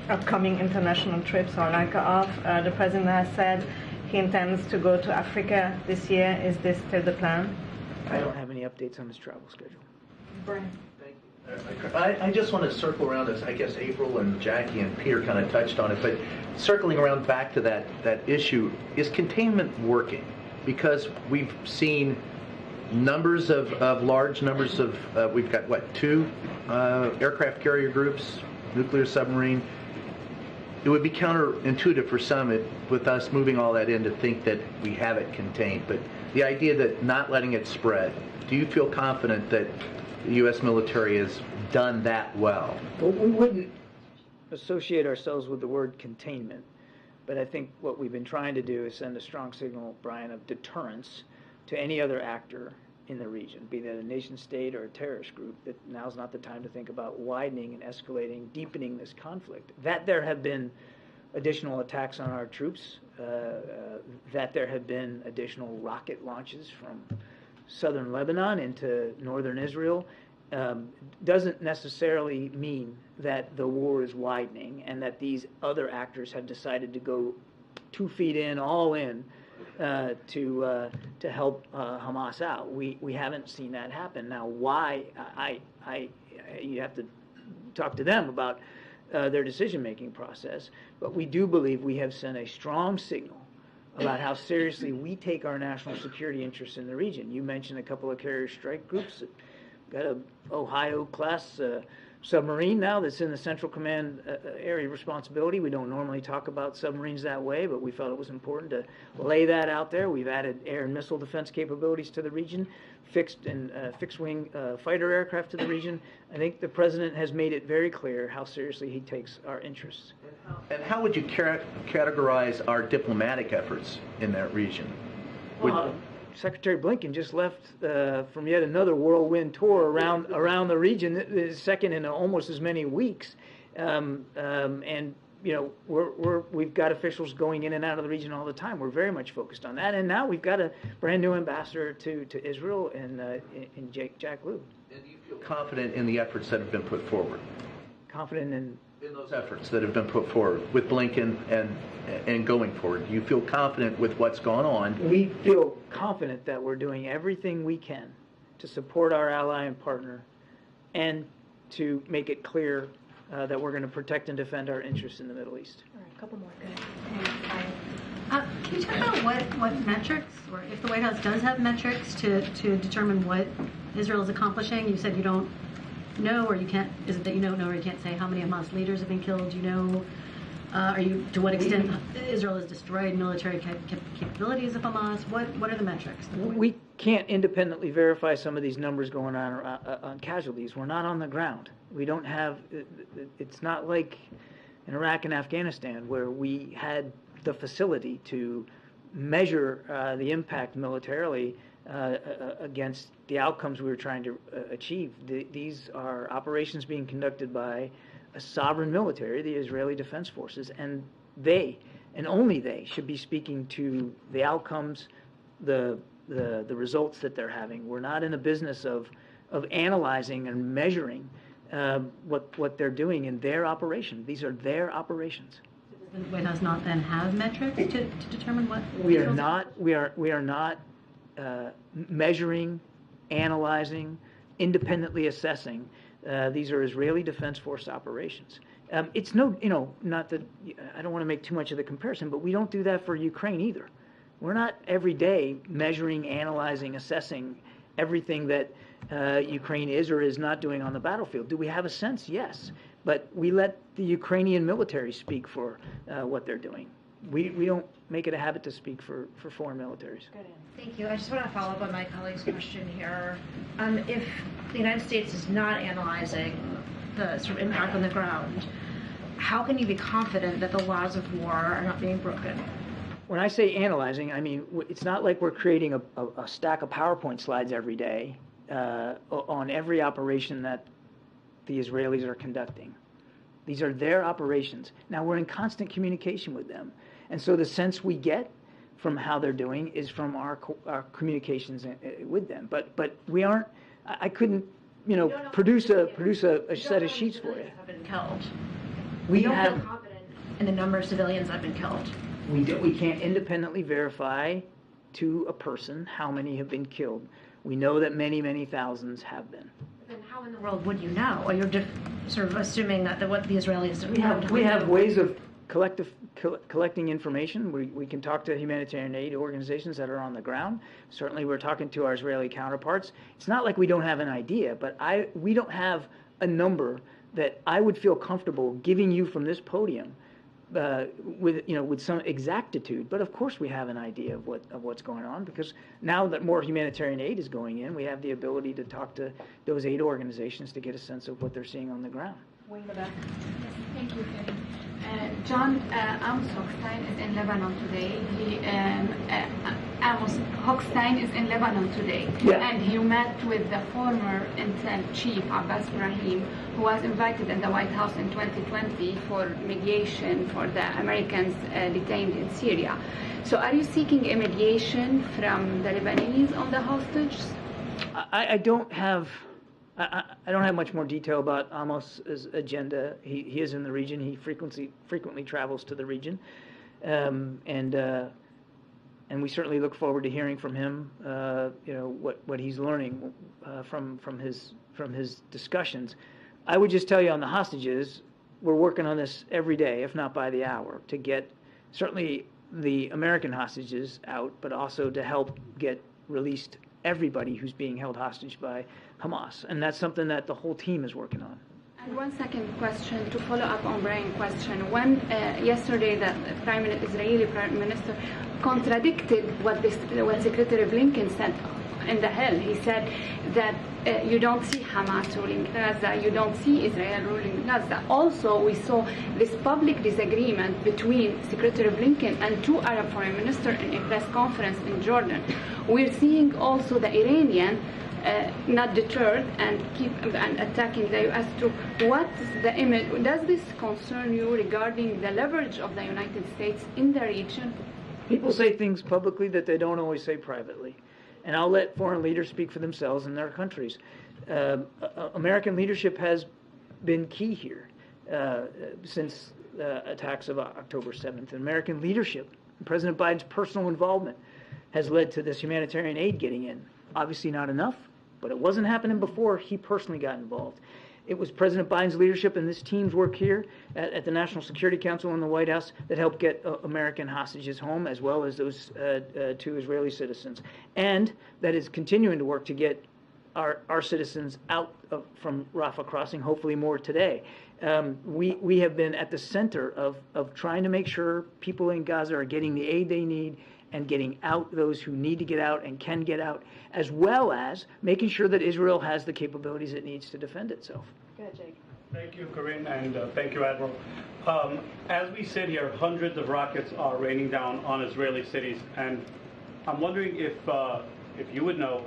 upcoming international trips or lack of. The president has said he intends to go to Africa this year. Is this still the plan? I don't have any updates on his travel schedule. Brian. I just want to circle around this. I guess April and Jackie and Peter kind of touched on it, but circling around back to that issue, is containment working? Because we've seen large numbers of, we've got, what, 2 aircraft carrier groups, nuclear submarine. It would be counterintuitive for some with us moving all that in to think that we have it contained. But the idea that not letting it spread, do you feel confident that the U.S. military has done that well? Well, we wouldn't associate ourselves with the word containment, but I think what we've been trying to do is send a strong signal, Brian, of deterrence to any other actor in the region, be that a nation state or a terrorist group, that now's not the time to think about widening and escalating, deepening this conflict. That there have been additional attacks on our troops, that there have been additional rocket launches from southern Lebanon into northern Israel, doesn't necessarily mean that the war is widening and that these other actors have decided to go 2 feet in, all in, to help Hamas out. We haven't seen that happen. Now, why? You have to talk to them about their decision-making process, but we do believe we have sent a strong signal about how seriously we take our national security interests in the region. You mentioned a couple of carrier strike groups. Got a Ohio-class submarine now that's in the Central Command area of responsibility. We don't normally talk about submarines that way, but we felt it was important to lay that out there. We've added air and missile defense capabilities to the region, fixed-wing fighter aircraft to the region. I think the president has made it very clear how seriously he takes our interests. And how would you categorize our diplomatic efforts in that region? Secretary Blinken just left from yet another whirlwind tour around the region, second in almost as many weeks, and you know we've got officials going in and out of the region all the time. We're very much focused on that, and now we've got a brand new ambassador to Israel in Jack Lew. And do you feel confident in the efforts that have been put forward? Confident in those efforts that have been put forward with Blinken and going forward? Do you feel confident with what's gone on? We feel confident that we're doing everything we can to support our ally and partner and to make it clear that we're going to protect and defend our interests in the Middle East. All right, a couple more. Go ahead. Can you talk about what metrics, or if the White House does have metrics to determine what Israel is accomplishing? You said you don't know, or you can't. Is it that you don't know, or you can't say how many Hamas leaders have been killed? You know, to what extent Israel has destroyed military capabilities of Hamas? What are the metrics? We can't independently verify some of these numbers going on casualties. We're not on the ground. We don't have. It's not like in Iraq and Afghanistan where we had the facility to measure the impact militarily against the outcomes we were trying to achieve. These are operations being conducted by a sovereign military, the Israeli Defense Forces, and they, and only they, should be speaking to the outcomes, the results that they're having. We're not in a business of analyzing and measuring what they're doing in their operation. These are their operations. Does the White House not then have metrics to determine what? We are not measuring analyzing, independently assessing. These are Israeli Defense Force operations. It's no, not that, I don't want to make too much of the comparison, but we don't do that for Ukraine either. We're not every day measuring, analyzing, assessing everything that Ukraine is or is not doing on the battlefield. Do we have a sense? Yes. But we let the Ukrainian military speak for what they're doing. We don't make it a habit to speak for foreign militaries. Thank you. I just want to follow up on my colleague's question here. If the United States is not analyzing the sort of impact on the ground, how can you be confident that the laws of war are not being broken? When I say analyzing, I mean, it's not like we're creating a stack of PowerPoint slides every day on every operation that the Israelis are conducting. These are their operations. Now, we're in constant communication with them. And so the sense we get from how they're doing is from our communications with them. But we aren't, I couldn't, produce a set of sheets for you. Have been killed. We don't have, feel confident in the number of civilians that have been killed. We can't independently verify to a person how many have been killed. We know that many, many thousands have been. Then how in the world would you know? Or you're just sort of assuming that what the Israelis are We have ways of collecting information. We can talk to humanitarian aid organizations that are on the ground. Certainly we're talking to our Israeli counterparts. It's not like we don't have an idea, but we don't have a number that I would feel comfortable giving you from this podium with some exactitude. But of course we have an idea of what's going on, because now that more humanitarian aid is going in, we have the ability to talk to those aid organizations to get a sense of what they're seeing on the ground. Thank you, Karine. John, Amos Hochstein is in Lebanon today. Amos Hochstein is in Lebanon today, and he met with the former intel chief Abbas Ibrahim, who was invited in the White House in 2020 for mediation for the Americans detained in Syria. So, are you seeking a mediation from the Lebanese on the hostages? I don't have much more detail about Amos's agenda. He is in the region. He frequently travels to the region, and we certainly look forward to hearing from him. What he's learning from his discussions. I would just tell you on the hostages, we're working on this every day, if not by the hour, to get certainly the American hostages out, but also to help get released everybody who's being held hostage by Hamas. And that's something that the whole team is working on. And one second question to follow up on Brian's question. When yesterday the Israeli Prime Minister contradicted what Secretary Blinken said in the Hill. He said that you don't see Hamas ruling Gaza, you don't see Israel ruling Gaza. Also, we saw this public disagreement between Secretary Blinken and two Arab foreign ministers in a press conference in Jordan. We're seeing also the Iranian not deterred and keep attacking the U.S. too. What is the image? Does this concern you regarding the leverage of the United States in the region? People say things publicly that they don't always say privately. And I'll let foreign leaders speak for themselves in their countries. American leadership has been key here since attacks of October 7th. American leadership, President Biden's personal involvement, has led to this humanitarian aid getting in. Obviously not enough, but it wasn't happening before he personally got involved. It was President Biden's leadership and this team's work here at the National Security Council in the White House that helped get American hostages home, as well as those two Israeli citizens. And that is continuing to work to get our citizens out from Rafah crossing, hopefully more today. We have been at the center of trying to make sure people in Gaza are getting the aid they need and getting out those who need to get out and can get out, as well as making sure that Israel has the capabilities it needs to defend itself. Go ahead, Jake. Thank you, Karine, and thank you, Admiral. As we sit here, hundreds of rockets are raining down on Israeli cities, and I'm wondering if you would know,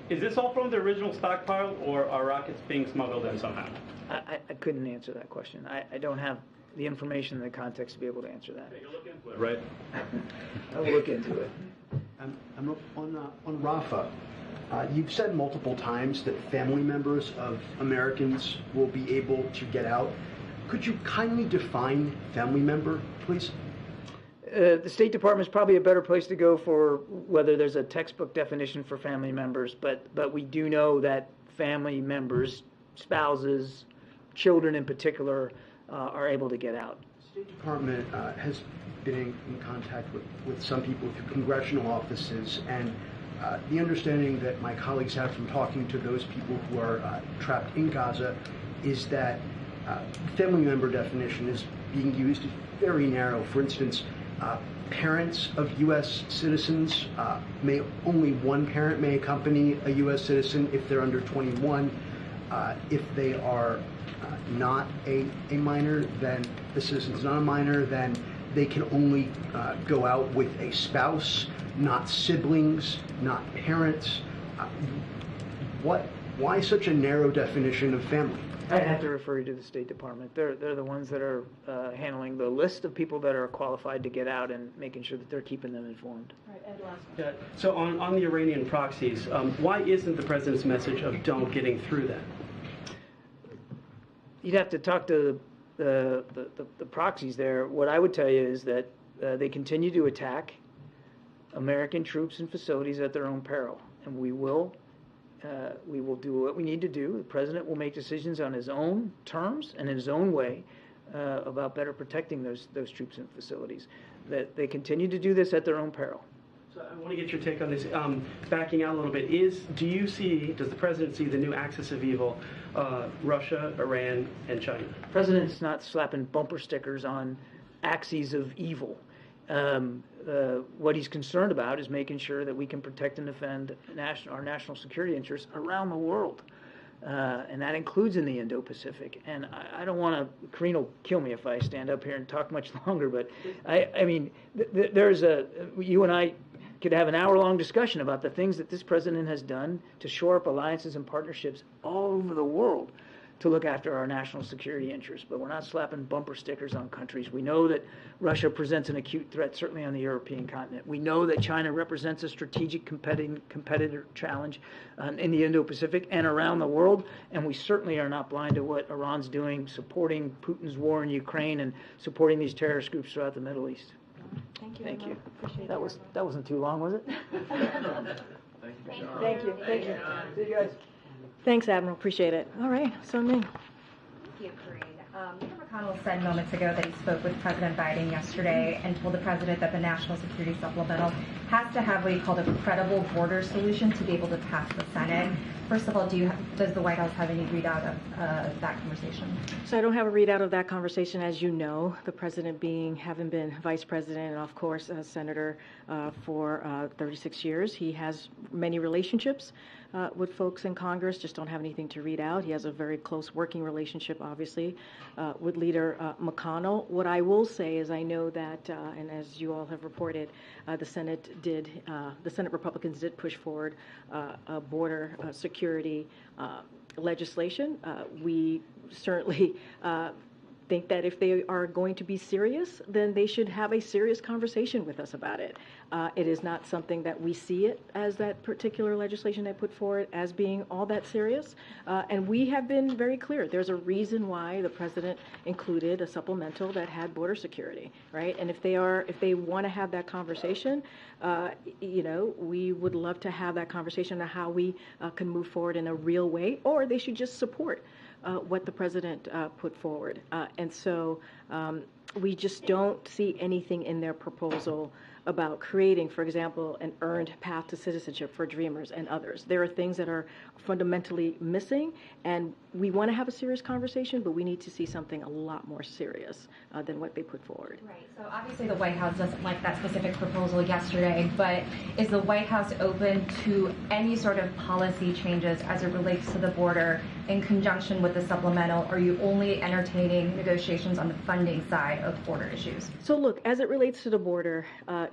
is this all from the original stockpile, or are rockets being smuggled in somehow? I couldn't answer that question. I don't have the information and the context to be able to answer that. You'll look into it, right? I'll look into it. On Rafah, you've said multiple times that family members of Americans will be able to get out. Could you kindly define family member, please? the State Department is probably a better place to go for whether there's a textbook definition for family members, but we do know that family members, spouses, children in particular, are able to get out. The State Department has been in contact with some people through congressional offices, and the understanding that my colleagues have from talking to those people who are trapped in Gaza is that family member definition is being used very narrow. For instance, parents of U.S. citizens only one parent may accompany a U.S. citizen if they're under 21. If they are not a minor, then the citizen's not a minor, then they can only go out with a spouse, not siblings, not parents. Why such a narrow definition of family? I have to refer you to the State Department. They're the ones that are handling the list of people that are qualified to get out and making sure that they're keeping them informed. So on the Iranian proxies, why isn't the president's message of don't getting through that? You'd have to talk to the proxies there. What I would tell you is that they continue to attack American troops and facilities at their own peril, and we will do what we need to do. The president will make decisions on his own terms and in his own way about better protecting those troops and facilities. That they continue to do this at their own peril. So I want to get your take on this. Backing out a little bit, does the president see the new axis of evil, Russia, Iran, and China? The president's not slapping bumper stickers on axes of evil. What he's concerned about is making sure that we can protect and defend our national security interests around the world. And that includes in the Indo-Pacific. And I don't want to, Karine will kill me if I stand up here and talk much longer, but I mean, you and I could have an hour-long discussion about the things that this president has done to shore up alliances and partnerships all over the world to look after our national security interests. But we're not slapping bumper stickers on countries. We know that Russia presents an acute threat, certainly on the European continent. We know that China represents a strategic competitor challenge in the Indo-Pacific and around the world. And we certainly are not blind to what Iran's doing, supporting Putin's war in Ukraine and supporting these terrorist groups throughout the Middle East. Thank you. Appreciate That wasn't too long, was it? Thank you. See you guys. Thanks, Admiral. Appreciate it. All right, so me. Thank you, Karine. Leader McConnell said moments ago that he spoke with President Biden yesterday and told the president that the National Security Supplemental has to have what he called a credible border solution to be able to pass the Senate. First of all, does the White House have any readout of that conversation? So I don't have a readout of that conversation, as you know, the president having been vice president and, of course, a senator for 36 years. He has many relationships with folks in Congress, just don't have anything to read out. He has a very close working relationship, obviously, with Leader McConnell. What I will say is I know that, and as you all have reported, the Senate Republicans did push forward a border security legislation. We certainly think that if they are going to be serious, then they should have a serious conversation with us about it. It is not something that we see it as that particular legislation they put forward as being all that serious. And we have been very clear. There's a reason why the president included a supplemental that had border security, right? And if they want to have that conversation, we would love to have that conversation on how we can move forward in a real way, or they should just support what the president put forward. And so we just don't see anything in their proposal about creating, for example, an earned path to citizenship for Dreamers and others. There are things that are fundamentally missing, and we want to have a serious conversation, but we need to see something a lot more serious than what they put forward. Right. So obviously the White House doesn't like that specific proposal yesterday, but is the White House open to any sort of policy changes as it relates to the border in conjunction with the supplemental? Are you only entertaining negotiations on the funding side of border issues? So look, as it relates to the border,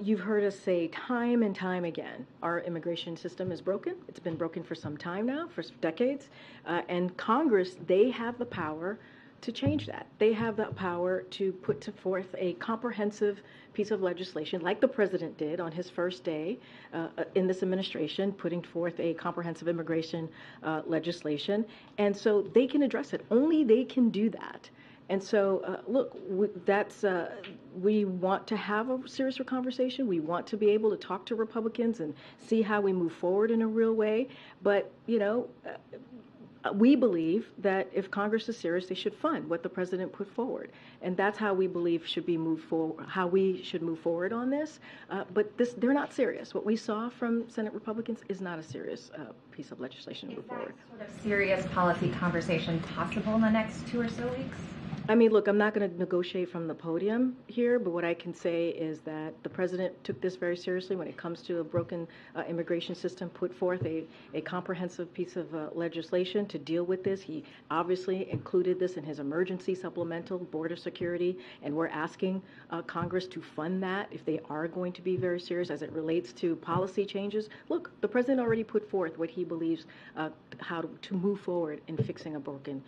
you've heard us say time and time again, our immigration system is broken. It's been broken for some time now, for decades. And Congress, they have the power to change that. They have the power to put forth a comprehensive piece of legislation, like the president did on his first day in this administration, putting forth a comprehensive immigration legislation. And so they can address it. Only they can do that. And so, look, we want to have a serious conversation. We want to be able to talk to Republicans and see how we move forward in a real way. But, we believe that if Congress is serious, they should fund what the president put forward, and that's how we believe should be moved forward. How we should move forward on this. But they're not serious. What we saw from Senate Republicans is not a serious piece of legislation to move forward. Sort of serious policy conversation possible in the next 2 or so weeks? I mean, look, I'm not going to negotiate from the podium here, but what I can say is that the president took this very seriously when it comes to a broken immigration system, put forth a comprehensive piece of legislation to deal with this. He obviously included this in his emergency supplemental border security, and we're asking Congress to fund that if they are going to be very serious as it relates to policy changes. Look, the president already put forth what he believes how to move forward in fixing a broken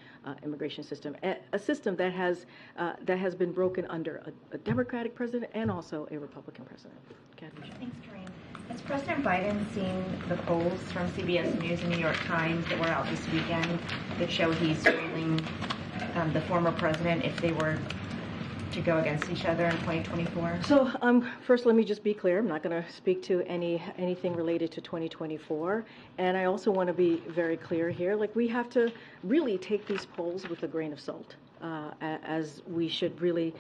immigration system, a system that has been broken under a Democratic president and also a Republican president. Thanks, Karine. Has President Biden seen the polls from CBS News and New York Times that were out this weekend that show he's ruling the former president if they were to go against each other in 2024? So first, let me just be clear. I'm not going to speak to anything related to 2024. And I also want to be very clear here. Like, we have to really take these polls with a grain of salt. As we should really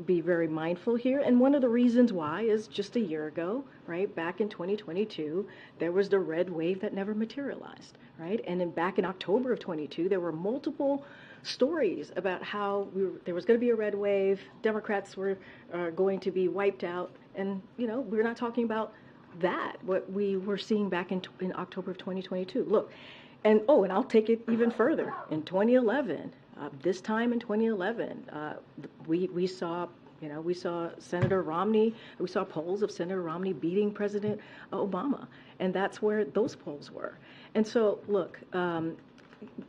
be very mindful here. And one of the reasons why is just a year ago, right, back in 2022, there was the red wave that never materialized, right? And then back in October of 22, there were multiple stories about how there was going to be a red wave, Democrats were going to be wiped out, and, we're not talking about that, what we were seeing back in October of 2022. Look, and I'll take it even further. In 2011, this time in 2011, we saw Senator Romney. We saw polls of Senator Romney beating President Obama, and that's where those polls were. And so, look,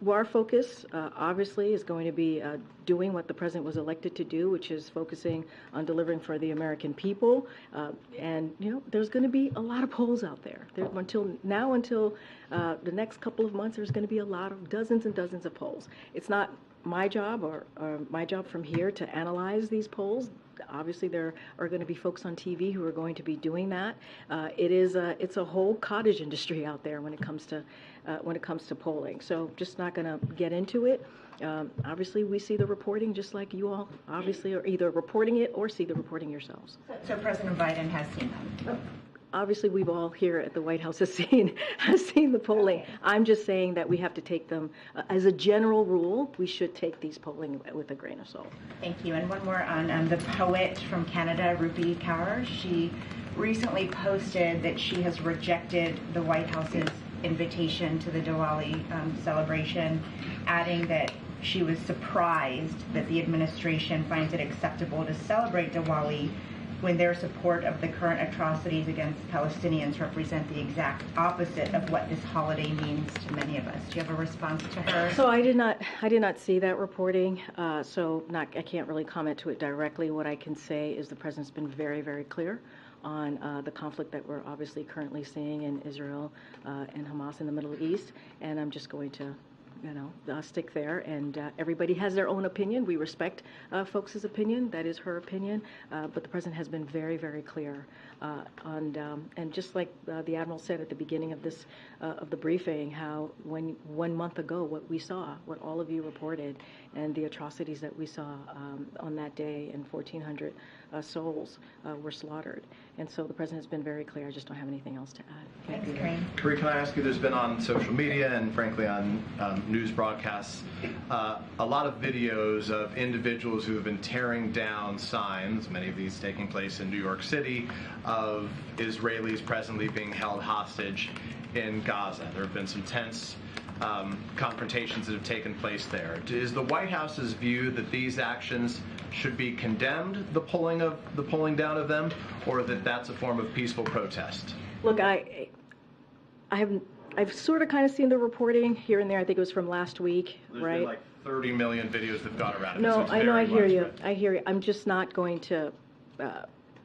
our focus obviously is going to be doing what the president was elected to do, which is focusing on delivering for the American people. And there's going to be a lot of polls out there. Until the next couple of months, there's going to be a lot of dozens and dozens of polls. It's not my job or my job from here to analyze these polls. Obviously, there are going to be folks on TV who are going to be doing that. It's a whole cottage industry out there when it comes to polling. So just not going to get into it. Obviously, we see the reporting just like you all obviously are either reporting it or see the reporting yourselves. So President Biden has seen them. Obviously, we've all here at the White House has seen the polling. I'm just saying that we have to take them as a general rule. We should take these polling with a grain of salt. Thank you. And one more on the poet from Canada, Rupi Kaur. She recently posted that she has rejected the White House's invitation to the Diwali celebration, adding that she was surprised that the administration finds it acceptable to celebrate Diwali when their support of the current atrocities against Palestinians represent the exact opposite of what this holiday means to many of us. Do you have a response to her? So I did not see that reporting, I can't really comment to it directly. What I can say is the president's been very, very clear on the conflict that we're obviously currently seeing in Israel and Hamas in the Middle East, and I'm just going to stick there, and everybody has their own opinion. We respect folks' opinion. That is her opinion, but the president has been very, very clear. And just like the Admiral said at the beginning of the briefing, how when 1 month ago, what we saw, what all of you reported, and the atrocities that we saw on that day, and 1,400 souls were slaughtered. And so the president has been very clear. I just don't have anything else to add. Thanks, Karine. Karine, can I ask you, there's been on social media and frankly on news broadcasts a lot of videos of individuals who have been tearing down signs, many of these taking place in New York City, of Israelis presently being held hostage in Gaza. There have been some tense confrontations that have taken place there. Is the White House's view that these actions should be condemned, the pulling down of them, or that that's a form of peaceful protest? Look, I've sort of kind of seen the reporting here and there. I think it was from last week, There's right? been like 30 million videos that have gone around. No, I know, I hear you. I hear you. I'm just not going to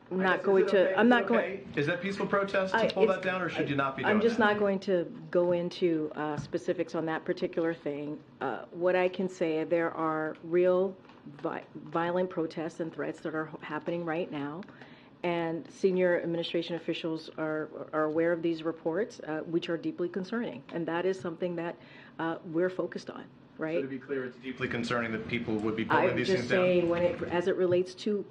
not going to. I'm not going. Is that peaceful protest to pull that down, or should you not be doing I'm just that? not going to go into specifics on that particular thing. What I can say, there are real violent protests and threats that are happening right now, and senior administration officials are aware of these reports, which are deeply concerning, and that is something that we're focused on. Right? So to be clear, it's deeply concerning that people would be pulling these things down? I'm just saying, as it relates to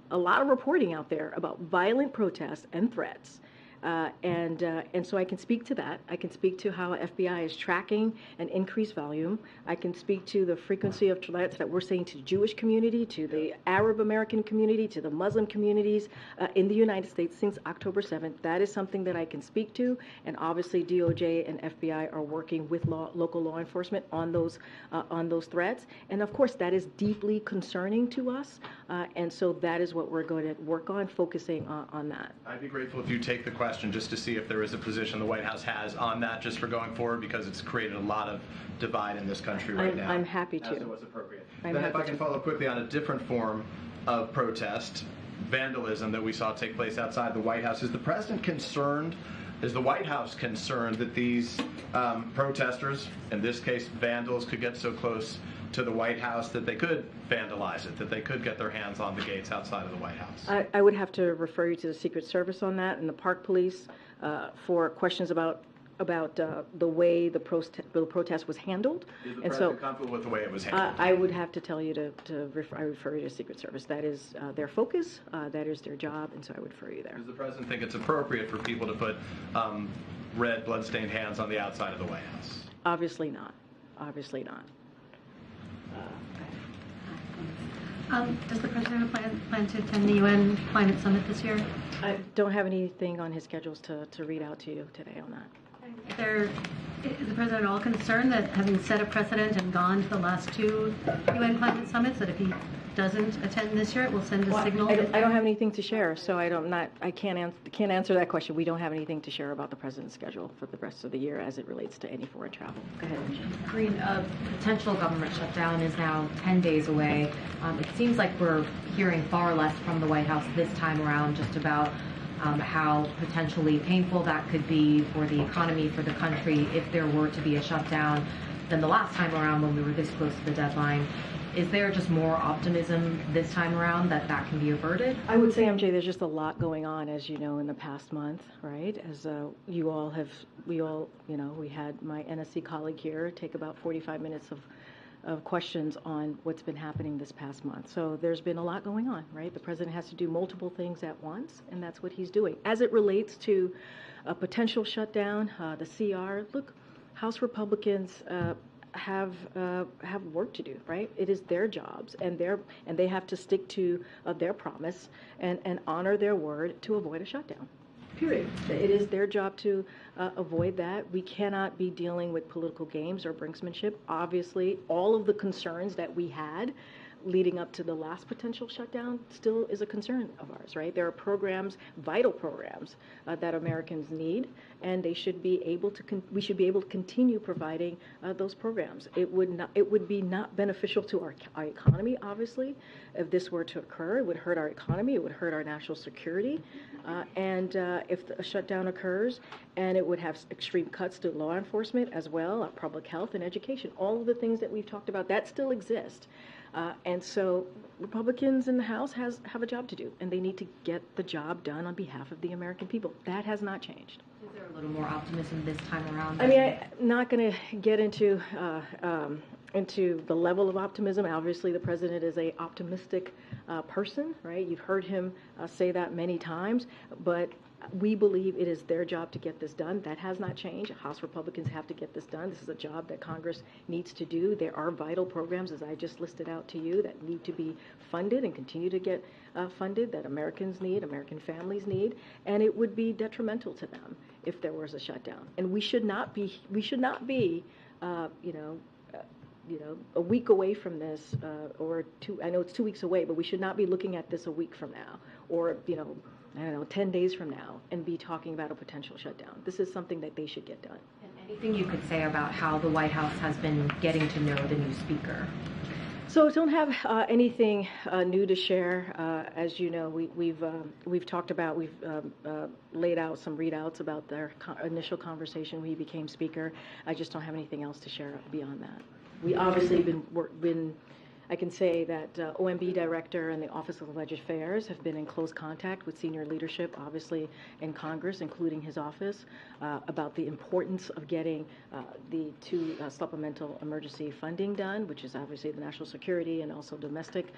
a lot of reporting out there about violent protests and threats. And so I can speak to that. I can speak to how FBI is tracking an increased volume. I can speak to the frequency of threats that we're seeing to the Jewish community, to the Arab American community, to the Muslim communities in the United States since October 7th. That is something that I can speak to. And obviously DOJ and FBI are working with local law enforcement on those threats. And of course, that is deeply concerning to us. And so that is what we're going to work on, focusing on that. I'd be grateful if you take the question just to see if there is a position the White House has on that just for going forward, because it's created a lot of divide in this country right now. I'm happy to. As it was appropriate. Then if I can follow quickly on a different form of protest, vandalism that we saw take place outside the White House. Is the president concerned, is the White House concerned that these protesters, in this case vandals, could get so close to the White House that they could vandalize it, that they could get their hands on the gates outside of the White House? I would have to refer you to the Secret Service on that and the Park Police for questions about the way the protest was handled. Is the president comfortable with the way it was handled? I would have to tell you to refer you to the Secret Service. That is their focus, that is their job, and so I would refer you there. Does the president think it's appropriate for people to put red bloodstained hands on the outside of the White House? Obviously not. Obviously not. Does the president plan to attend the UN Climate Summit this year? I don't have anything on his schedules to read out to you today on that. Is the president at all concerned that, having set a precedent and gone to the last two UN climate summits, that if he doesn't attend this year, it will send a signal? I don't have anything to share, so I can't answer that question. We don't have anything to share about the president's schedule for the rest of the year as it relates to any foreign travel. Go ahead, Karine, a potential government shutdown is now 10 days away. It seems like we're hearing far less from the White House this time around just about how potentially painful that could be for the economy, for the country, if there were to be a shutdown than the last time around when we were this close to the deadline. Is there just more optimism this time around that can be averted? I would say, MJ, there's just a lot going on, as you know, in the past month, right? As we had my NSC colleague here take about 45 minutes of questions on what's been happening this past month. So there's been a lot going on, right? The president has to do multiple things at once, and that's what he's doing. As it relates to a potential shutdown, the CR, look, House Republicans have work to do, right? It is their jobs, and they have to stick to their promise and honor their word to avoid a shutdown. Period. It is their job to avoid that. We cannot be dealing with political games or brinksmanship. Obviously, all of the concerns that we had leading up to the last potential shutdown still is a concern of ours, right? There are programs, vital programs, that Americans need, and they should be able to. We should be able to continue providing those programs. It would be not beneficial to our economy, obviously, if this were to occur. It would hurt our economy. It would hurt our national security, and if a shutdown occurs, and it would have extreme cuts to law enforcement as well, public health and education. All of the things that we've talked about that still exist. And so Republicans in the House have a job to do, and they need to get the job done on behalf of the American people. That has not changed. Is there a little more optimism this time around? I mean, I'm not going to get into the level of optimism. Obviously, the president is an optimistic person, right? You've heard him say that many times, but we believe it is their job to get this done. That has not changed. House Republicans have to get this done. This is a job that Congress needs to do. There are vital programs, as I just listed out to you, that need to be funded and continue to get funded, that Americans need, American families need, and it would be detrimental to them if there was a shutdown. And we should not be a week away from this, I know it's 2 weeks away, but we should not be looking at this a week from now, or 10 days from now, and be talking about a potential shutdown. This is something that they should get done. And anything you could say about how the White House has been getting to know the new speaker? So don't have anything new to share. As you know, we've talked about, we've laid out some readouts about their initial conversation when he became speaker. I just don't have anything else to share beyond that. We obviously been I can say that OMB Director and the Office of Alleged Affairs have been in close contact with senior leadership, obviously in Congress, including his office, about the importance of getting the two supplemental emergency funding done, which is obviously the national security and also domestic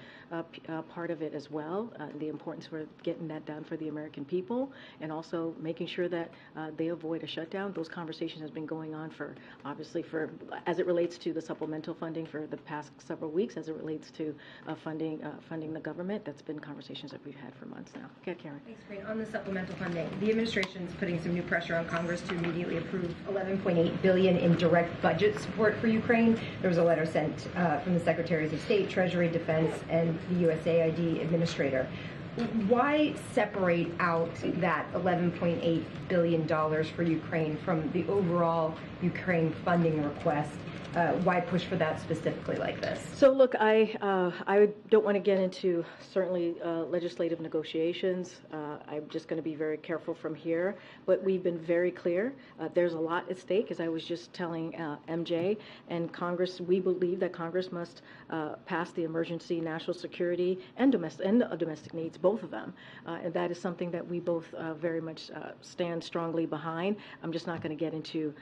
part of it as well, the importance for getting that done for the American people, and also making sure that they avoid a shutdown. Those conversations have been going on as it relates to the supplemental funding for the past several weeks, as it relates to funding the government. That's been conversations that we've had for months now. Okay, Karen. Thanks, Karine. On the supplemental funding, the administration's putting some new pressure on Congress to immediately approve $11.8 billion in direct budget support for Ukraine. There was a letter sent from the Secretaries of State, Treasury, Defense, and the USAID administrator. Why separate out that $11.8 billion for Ukraine from the overall Ukraine funding request? Why push for that specifically like this? So look, I don't want to get into certainly legislative negotiations. I'm just going to be very careful from here. But we've been very clear. There's a lot at stake, as I was just telling MJ. And Congress, we believe that Congress must pass the emergency national security and domestic needs, both of them. And that is something that we both very much stand strongly behind. I'm just not going to get into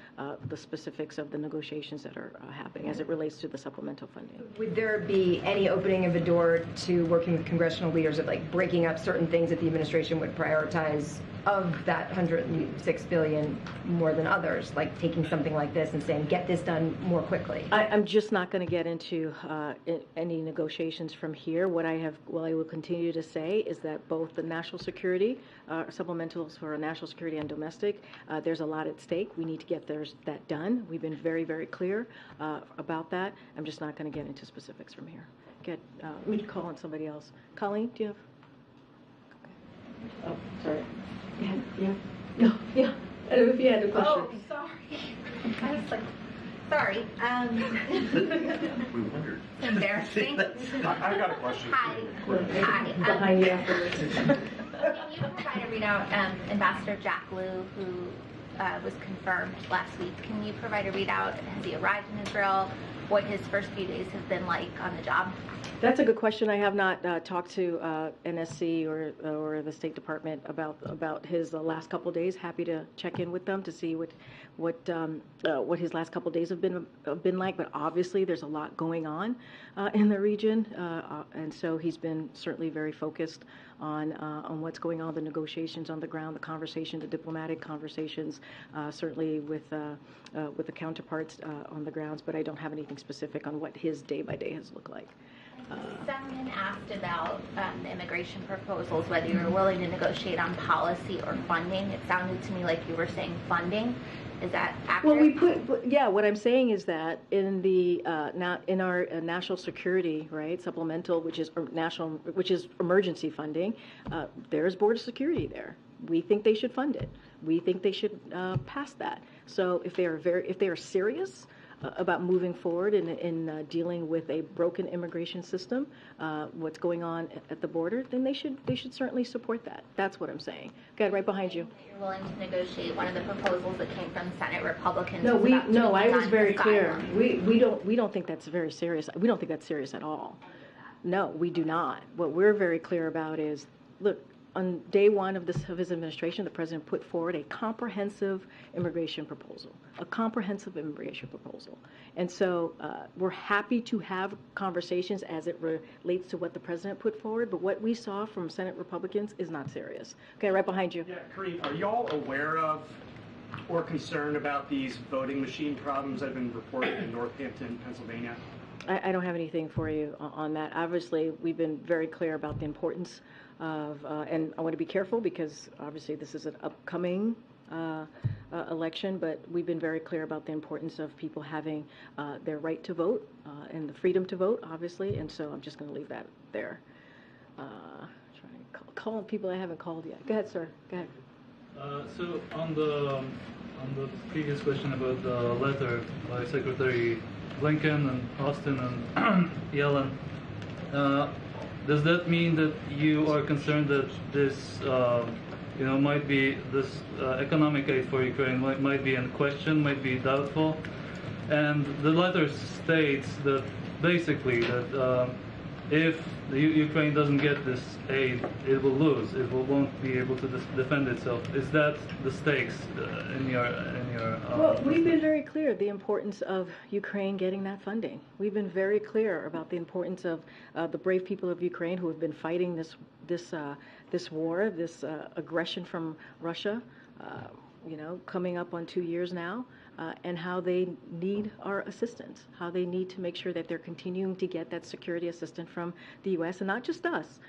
the specifics of the negotiations that are happening as it relates to the supplemental funding. Would there be any opening of a door to working with congressional leaders of like breaking up certain things that the administration would prioritize of that $106 billion more than others, like taking something like this and saying, get this done more quickly? I'm just not going to get into any negotiations from here. What I will continue to say is that both the national security, supplementals for national security and domestic, there's a lot at stake. We need to get that done. We've been very, very clear about that. I'm just not going to get into specifics from here. Let me call on somebody else. Colleen, do you have? Okay. Oh, sorry. Yeah. No, yeah. I don't know if you had a question. Oh, sorry. I was like, sorry. We wondered. Embarrassing. I got a question. Hi. Hi. Behind you afterwards. Can you provide a readout, Ambassador Jack Lew, who was confirmed last week, can you provide a readout? Has he arrived in Israel? What his first few days have been like on the job? That's a good question. I have not talked to NSC or the State Department about his last couple of days. Happy to check in with them to see what his last couple of days have been like. But obviously, there's a lot going on in the region, and so he's been certainly very focused on what's going on, the negotiations on the ground, the conversation, the diplomatic conversations, certainly with the counterparts on the grounds. But I don't have anything specific on what his day by day has looked like. Someone asked about the immigration proposals, whether you were willing to negotiate on policy or funding. It sounded to me like you were saying funding. Is that accurate? Well, what I'm saying is that in our national security, right, supplemental, which is emergency funding, there's border security there. We think they should fund it. We think they should pass that. So if they are serious about moving forward in dealing with a broken immigration system, what's going on at the border, then they should certainly support that. That's what I'm saying. Okay, right behind you. You're willing to negotiate one of the proposals that came from Senate Republicans. No, I was very clear. We don't think that's very serious. We don't think that's serious at all. No, we do not. What we're very clear about is, look, on day one of his administration, the president put forward a comprehensive immigration proposal, And so we're happy to have conversations as it relates to what the president put forward, but what we saw from Senate Republicans is not serious. Okay, right behind you. Yeah, Karine, are y'all aware of or concerned about these voting machine problems that have been reported in Northampton, Pennsylvania? I don't have anything for you on that. Obviously, we've been very clear about the importance of, and I want to be careful because obviously this is an upcoming election, but we've been very clear about the importance of people having their right to vote and the freedom to vote, obviously, and so I'm just going to leave that there. Trying to call people I haven't called yet. Go ahead, sir. Go ahead. So on the previous question about the letter by Secretary Blinken and Austin and Yellen. Does that mean that you are concerned that this, might be this economic aid for Ukraine might be in question, might be doubtful? And the letter states that basically that if the Ukraine doesn't get this aid, it will lose. It won't be able to defend itself. Is that the stakes in your? Well, we've been very clear the importance of Ukraine getting that funding. We've been very clear about the importance of the brave people of Ukraine who have been fighting this war, this aggression from Russia. Coming up on 2 years now. And how they need our assistance, how they need to make sure that they're continuing to get that security assistance from the U.S. and not just us,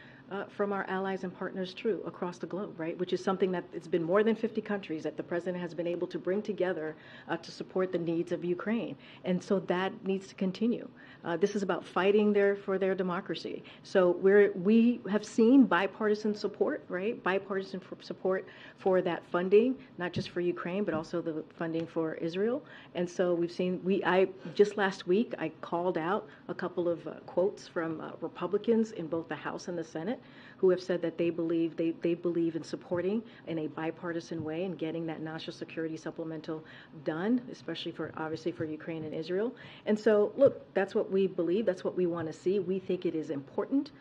from our allies and partners too across the globe, right? Which is something that it's been more than 50 countries that the president has been able to bring together to support the needs of Ukraine. And so that needs to continue. This is about fighting for their democracy. So we have seen bipartisan support, right? Bipartisan support for that funding, not just for Ukraine, but also the funding for Israel. And so we've seen, just last week, I called out a couple of quotes from Republicans in both the House and the Senate who have said that they believe in supporting in a bipartisan way and getting that national security supplemental done, especially obviously for Ukraine and Israel. And so, look, that's what we believe. That's what we want to see. We think it is important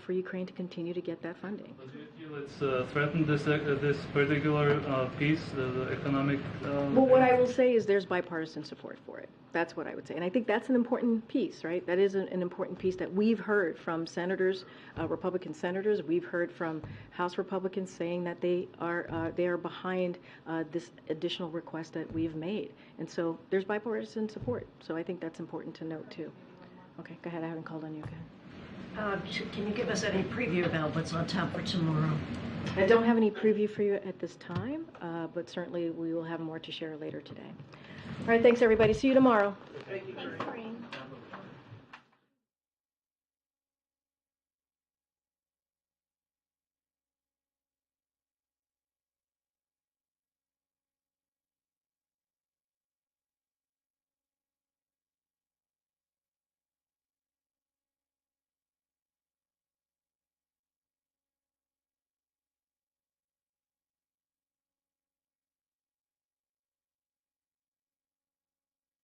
for Ukraine to continue to get that funding. But do you feel it's threatened this particular piece, the economic? Well, what I will say is there's bipartisan support for it. That's what I would say. And I think that's an important piece, right? That is an important piece that we've heard from senators, Republican senators. We've heard from House Republicans saying that they are behind this additional request that we've made. And so there's bipartisan support. So I think that's important to note too. Okay, go ahead. I haven't called on you. Go ahead. Can you give us any preview about what's on tap for tomorrow? I don't have any preview for you at this time, but certainly we will have more to share later today. All right, thanks everybody. See you tomorrow.